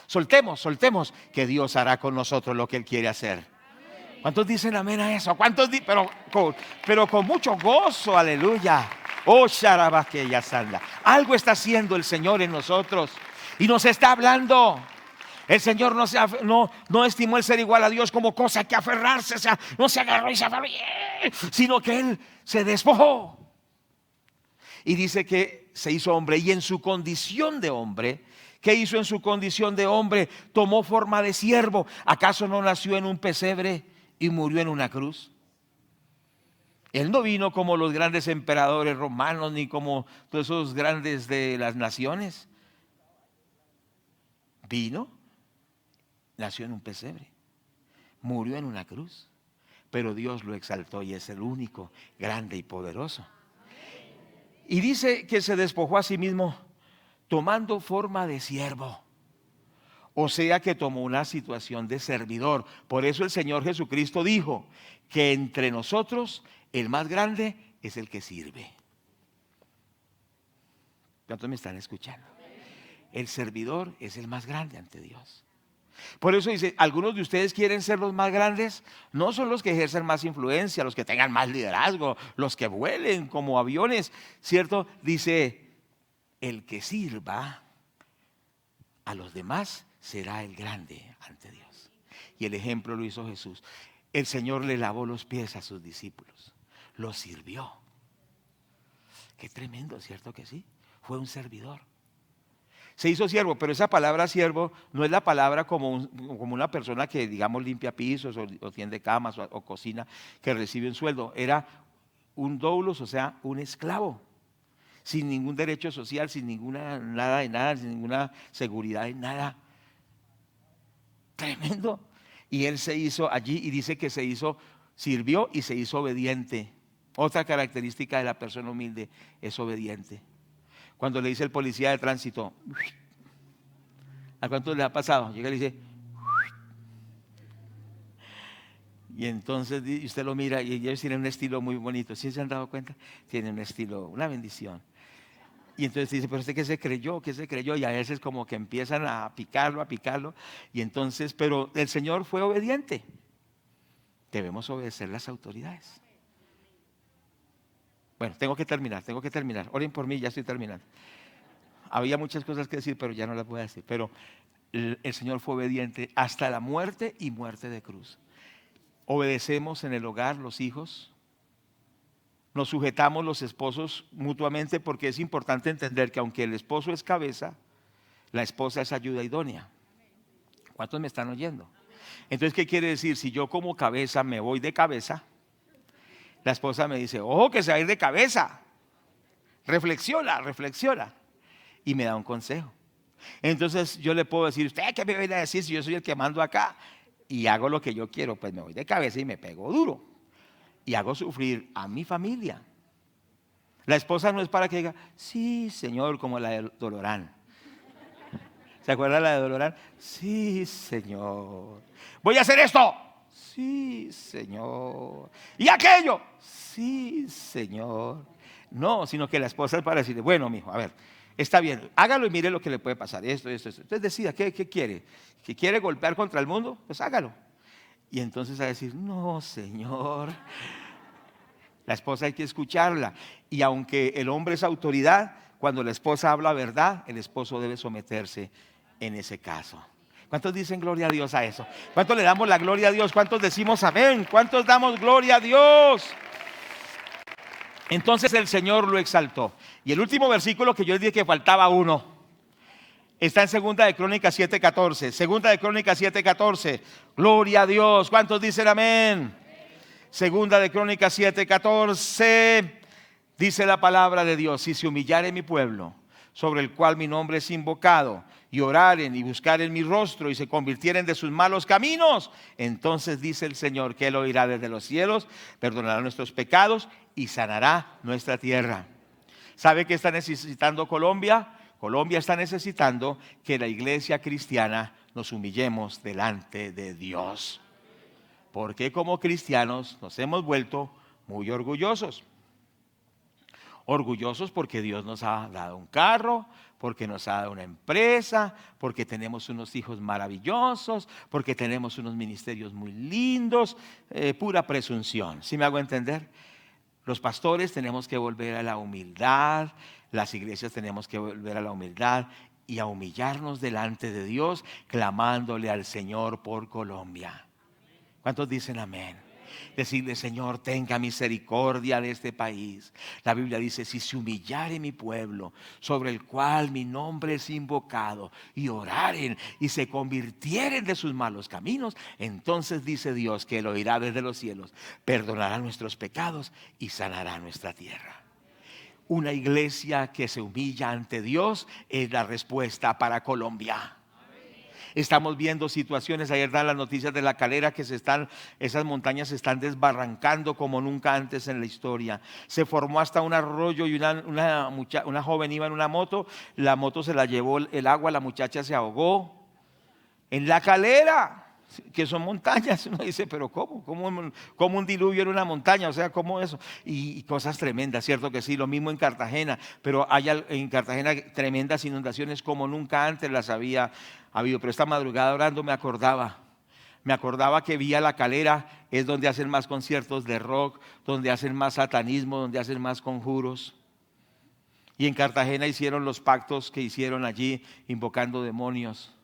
soltemos, que Dios hará con nosotros lo que Él quiere hacer. ¿Cuántos dicen amén a eso? Pero con mucho gozo, aleluya. Oh, sharabaqueya sanda. Algo está haciendo el Señor en nosotros y nos está hablando. El Señor no estimó el ser igual a Dios como cosa que aferrarse. O sea, no se agarró y se aferró, sino que Él se despojó. Y dice que se hizo hombre, y en su condición de hombre, ¿qué hizo en su condición de hombre? Tomó forma de siervo. ¿Acaso no nació en un pesebre y murió en una cruz? Él no vino como los grandes emperadores romanos, ni como todos esos grandes de las naciones. Nació en un pesebre, murió en una cruz, pero Dios lo exaltó y es el único, grande y poderoso. Y dice que se despojó a sí mismo, tomando forma de siervo. O sea que tomó una situación de servidor. Por eso el Señor Jesucristo dijo que entre nosotros el más grande es el que sirve. ¿Cuántos me están escuchando? El servidor es el más grande ante Dios. Por eso dice: algunos de ustedes quieren ser los más grandes. No son los que ejercen más influencia, los que tengan más liderazgo, los que vuelen como aviones, ¿cierto? Dice: el que sirva a los demás será el grande ante Dios. Y el ejemplo lo hizo Jesús. El Señor le lavó los pies a sus discípulos, los sirvió. Qué tremendo, ¿cierto que sí? Fue un servidor. Se hizo siervo, pero esa palabra siervo no es la palabra como una persona que, digamos, limpia pisos o tiende camas o cocina, que recibe un sueldo. Era un doulos, o sea, un esclavo, sin ningún derecho social, sin nada, sin ninguna seguridad de nada. Tremendo. Y él se hizo allí, y dice que sirvió y se hizo obediente. Otra característica de la persona humilde es obediente. Cuando le dice el policía de tránsito, ¿a cuánto le ha pasado? Llega y le dice, y entonces usted lo mira y ellos tienen un estilo muy bonito. ¿Sí se han dado cuenta? Tienen un estilo, una bendición. Y entonces dice, pero usted qué se creyó, qué se creyó. Y a veces como que empiezan a picarlo. Y entonces, pero el Señor fue obediente. Debemos obedecer las autoridades. Bueno, tengo que terminar. Oren por mí, ya estoy terminando. Había muchas cosas que decir, pero ya no las voy a decir. Pero el Señor fue obediente hasta la muerte y muerte de cruz. Obedecemos en el hogar los hijos. Nos sujetamos los esposos mutuamente, porque es importante entender que aunque el esposo es cabeza, la esposa es ayuda idónea. ¿Cuántos me están oyendo? Entonces, ¿qué quiere decir? Si yo como cabeza me voy de cabeza, la esposa me dice, ojo que se va a ir de cabeza. Reflexiona. Y me da un consejo. Entonces yo le puedo decir, ¿usted qué me viene a decir si yo soy el que mando acá? Y hago lo que yo quiero, pues me voy de cabeza y me pego duro. Y hago sufrir a mi familia. La esposa no es para que diga, sí, señor, como la de Dolorán. ¿Se acuerda la de Dolorán? Sí, señor. Voy a hacer esto. Sí, señor. ¿Y aquello? Sí, señor. No, sino que la esposa es para decirle, bueno, mijo, a ver, está bien, hágalo y mire lo que le puede pasar. Esto. Entonces decida, ¿qué quiere? ¿Que quiere golpear contra el mundo? Pues hágalo. Y entonces a decir, no, señor. La esposa hay que escucharla. Y aunque el hombre es autoridad, cuando la esposa habla verdad, el esposo debe someterse en ese caso. ¿Cuántos dicen gloria a Dios a eso? ¿Cuántos le damos la gloria a Dios? ¿Cuántos decimos amén? ¿Cuántos damos gloria a Dios? Entonces el Señor lo exaltó. Y el último versículo que yo les dije que faltaba uno, está en Segunda de Crónicas 7:14. Segunda de Crónicas 7:14. Gloria a Dios. ¿Cuántos dicen amén? Segunda de Crónicas 7:14. Dice la palabra de Dios: si se humillare mi pueblo, sobre el cual mi nombre es invocado, y oraren y buscaren mi rostro y se convirtieren de sus malos caminos, entonces dice el Señor que Él oirá desde los cielos, perdonará nuestros pecados y sanará nuestra tierra. ¿Sabe qué está necesitando Colombia? Colombia está necesitando que la iglesia cristiana nos humillemos delante de Dios, porque como cristianos nos hemos vuelto muy orgullosos. Orgullosos porque Dios nos ha dado un carro, porque nos ha dado una empresa, porque tenemos unos hijos maravillosos, porque tenemos unos ministerios muy lindos, pura presunción. ¿Sí me hago entender? Los pastores tenemos que volver a la humildad, las iglesias tenemos que volver a la humildad y a humillarnos delante de Dios, clamándole al Señor por Colombia. ¿Cuántos dicen amén? Decirle: Señor, tenga misericordia de este país. La Biblia dice: si se humillare mi pueblo, sobre el cual mi nombre es invocado, y oraren y se convirtieren de sus malos caminos, entonces dice Dios que Él oirá desde los cielos, perdonará nuestros pecados y sanará nuestra tierra. Una iglesia que se humilla ante Dios es la respuesta para Colombia. Estamos viendo situaciones, ayer dan las noticias de La Calera, que esas montañas se están desbarrancando como nunca antes en la historia. Se formó hasta un arroyo y una joven iba en una moto, la moto se la llevó el agua, la muchacha se ahogó en La Calera, que son montañas. Uno dice: pero ¿cómo un diluvio en una montaña? O sea, ¿cómo eso? Y cosas tremendas, ¿cierto que sí? Lo mismo en Cartagena, pero hay en Cartagena tremendas inundaciones como nunca antes las había habido. Pero esta madrugada orando me acordaba que Vía La Calera es donde hacen más conciertos de rock, donde hacen más satanismo, donde hacen más conjuros. Y en Cartagena hicieron los pactos que hicieron allí, invocando demonios.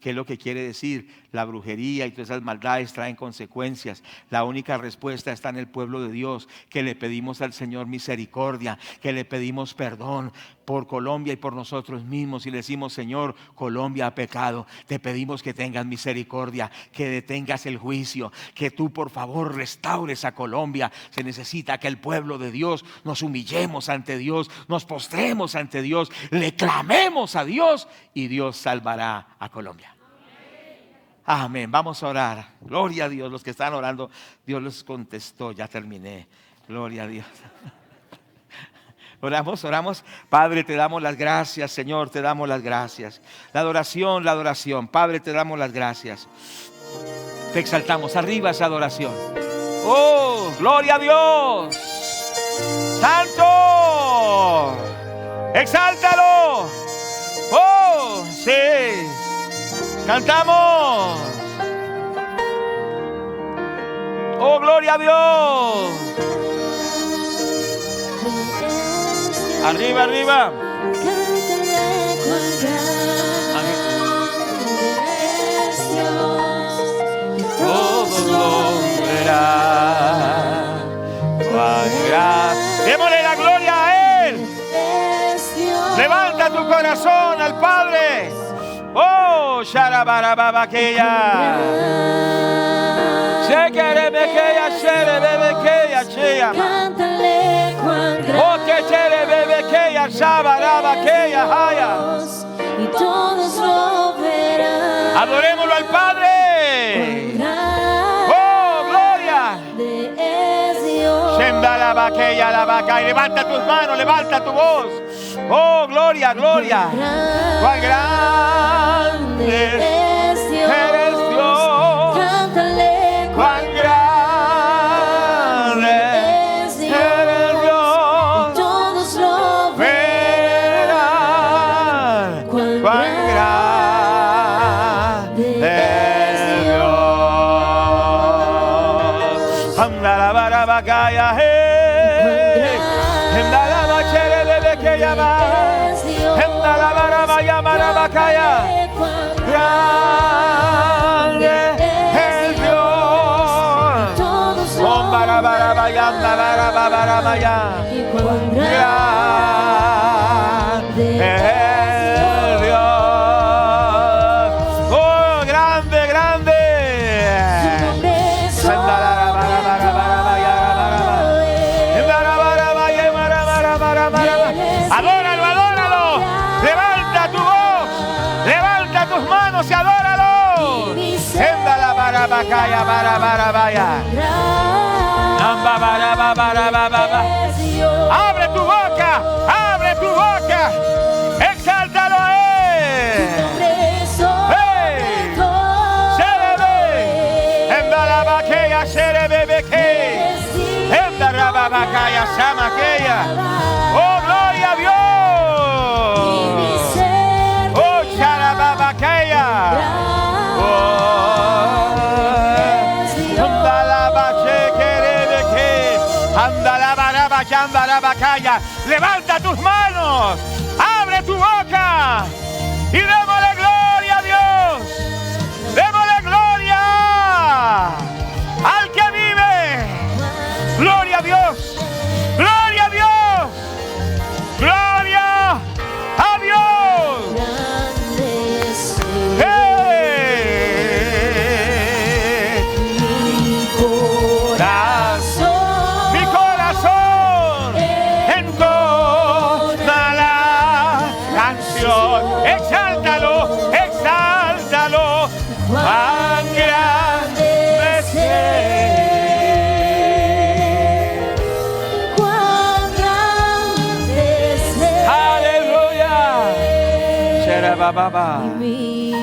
¿Qué es lo que quiere decir? La brujería y todas esas maldades traen consecuencias. La única respuesta está en el pueblo de Dios, que le pedimos al Señor misericordia, que le pedimos perdón por Colombia y por nosotros mismos, y le decimos: Señor, Colombia ha pecado, te pedimos que tengas misericordia, que detengas el juicio, que tú por favor restaures a Colombia. Se necesita que el pueblo de Dios nos humillemos ante Dios, nos postremos ante Dios, le clamemos a Dios, y Dios salvará a Colombia. Amén. Vamos a orar. Gloria a Dios. Los que están orando, Dios les contestó. Ya terminé. Gloria a Dios. Oramos, oramos. Padre, te damos las gracias, Señor, te damos las gracias. La adoración, la adoración. Padre, te damos las gracias. Te exaltamos. Arriba esa adoración. Oh, gloria a Dios. Santo. Exáltalo. Oh, sí. Cantamos. Oh, gloria a Dios. Arriba, arriba. Todos lo verán. Démosle la gloria a Él. Levanta tu corazón al Padre. Oh, Sharabarababakeya. Shekerebekeya, sherebebekeya, sheyama. Oh, que sherebebekeya, shabarabakeya, haya. Y todos lo verán. Adorémoslo al Padre. Oh, gloria. Shemdalabakeya, labakai. Levanta tus manos, levanta tu voz. Oh, gloria, gloria. Cuán grande eres Dios. Cántale, Cuán grande eres Dios. todos lo Verán cuán grande es Dios. Hamdalabarabakaya, hey. Hemdalabacherebebekeya, Hemdalabarabaya, grande es Dios. Om barabarabaya, barabarabaya. Grande es Dios. Oh, grande, grande. Adóralo, adóralo. Levanta tu voz. Levanta tus manos y adóralo. Enda barabakaya, barabarabaya. Amba barabarababa. Abre tu boca, abre tu boca. Exáltalo a Él. Hey. Sherebe. Enda rabakeya, sherebebeke. Enda rababakaya, shamakeya. Oh, gloria a Dios. Oh, Sharababakaya. Oh, Andalabarabakaya. Levanta tus manos, abre tu boca y démosle gloria a Dios. Démosle gloria al que vive. Gloria a Dios. Gloria a Dios. Gloria a Dios. Hey. Mi corazón entona la canción. Exáltalo, exáltalo. Cuán grande es Él.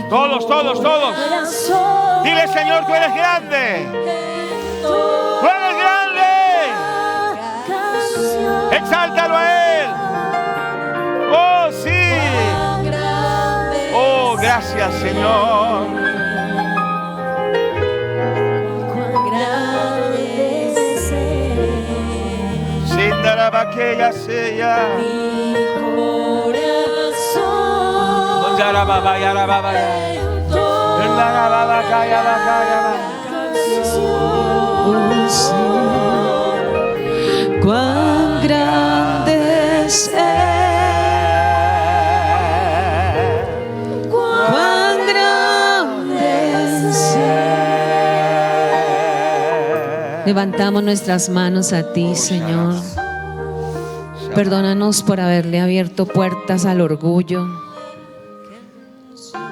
Todos, todos, todos. Dile, Señor, tú eres grande. Tú eres grande. Exáltalo a Él. Oh, sí. Oh, gracias, Señor. Sindarabakeya seya. Cuán grande es Él, cuán grande es Él. Levantamos nuestras manos a ti, Señor. Perdónanos por haberle abierto puertas al orgullo,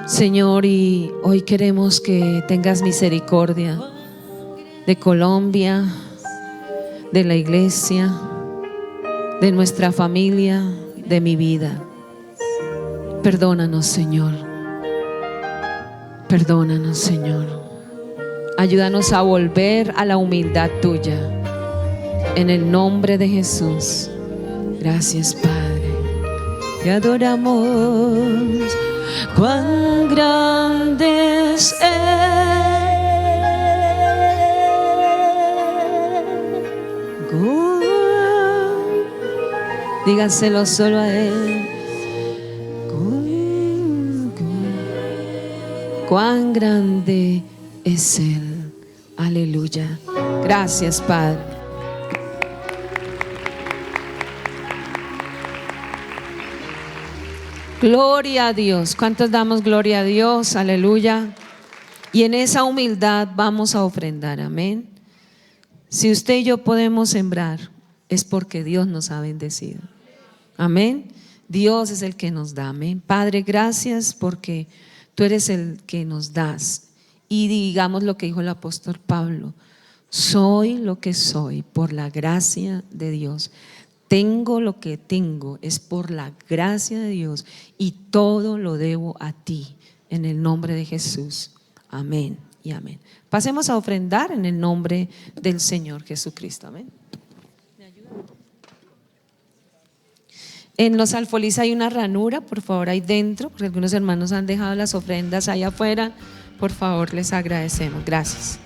Señor, y hoy queremos que tengas misericordia de Colombia, de la iglesia, de nuestra familia, de mi vida. Perdónanos, Señor. Perdónanos, Señor. Ayúdanos a volver a la humildad tuya. En el nombre de Jesús. Gracias, Padre. Te adoramos. Cuán grande es Él. Dígaselo solo a Él. Cuán grande es Él. Aleluya. Gracias, Padre. Gloria a Dios. ¿Cuántos damos gloria a Dios? Aleluya. Y en esa humildad vamos a ofrendar. Amén. Si usted y yo podemos sembrar, es porque Dios nos ha bendecido. Amén. Dios es el que nos da. Amén. Padre, gracias porque tú eres el que nos das. Y digamos lo que dijo el apóstol Pablo: soy lo que soy por la gracia de Dios. Tengo lo que tengo, es por la gracia de Dios, y todo lo debo a ti, en el nombre de Jesús. Amén y amén. Pasemos a ofrendar en el nombre del Señor Jesucristo. Amén. En los alfolís hay una ranura, por favor, ahí dentro, porque algunos hermanos han dejado las ofrendas allá afuera. Por favor, les agradecemos. Gracias.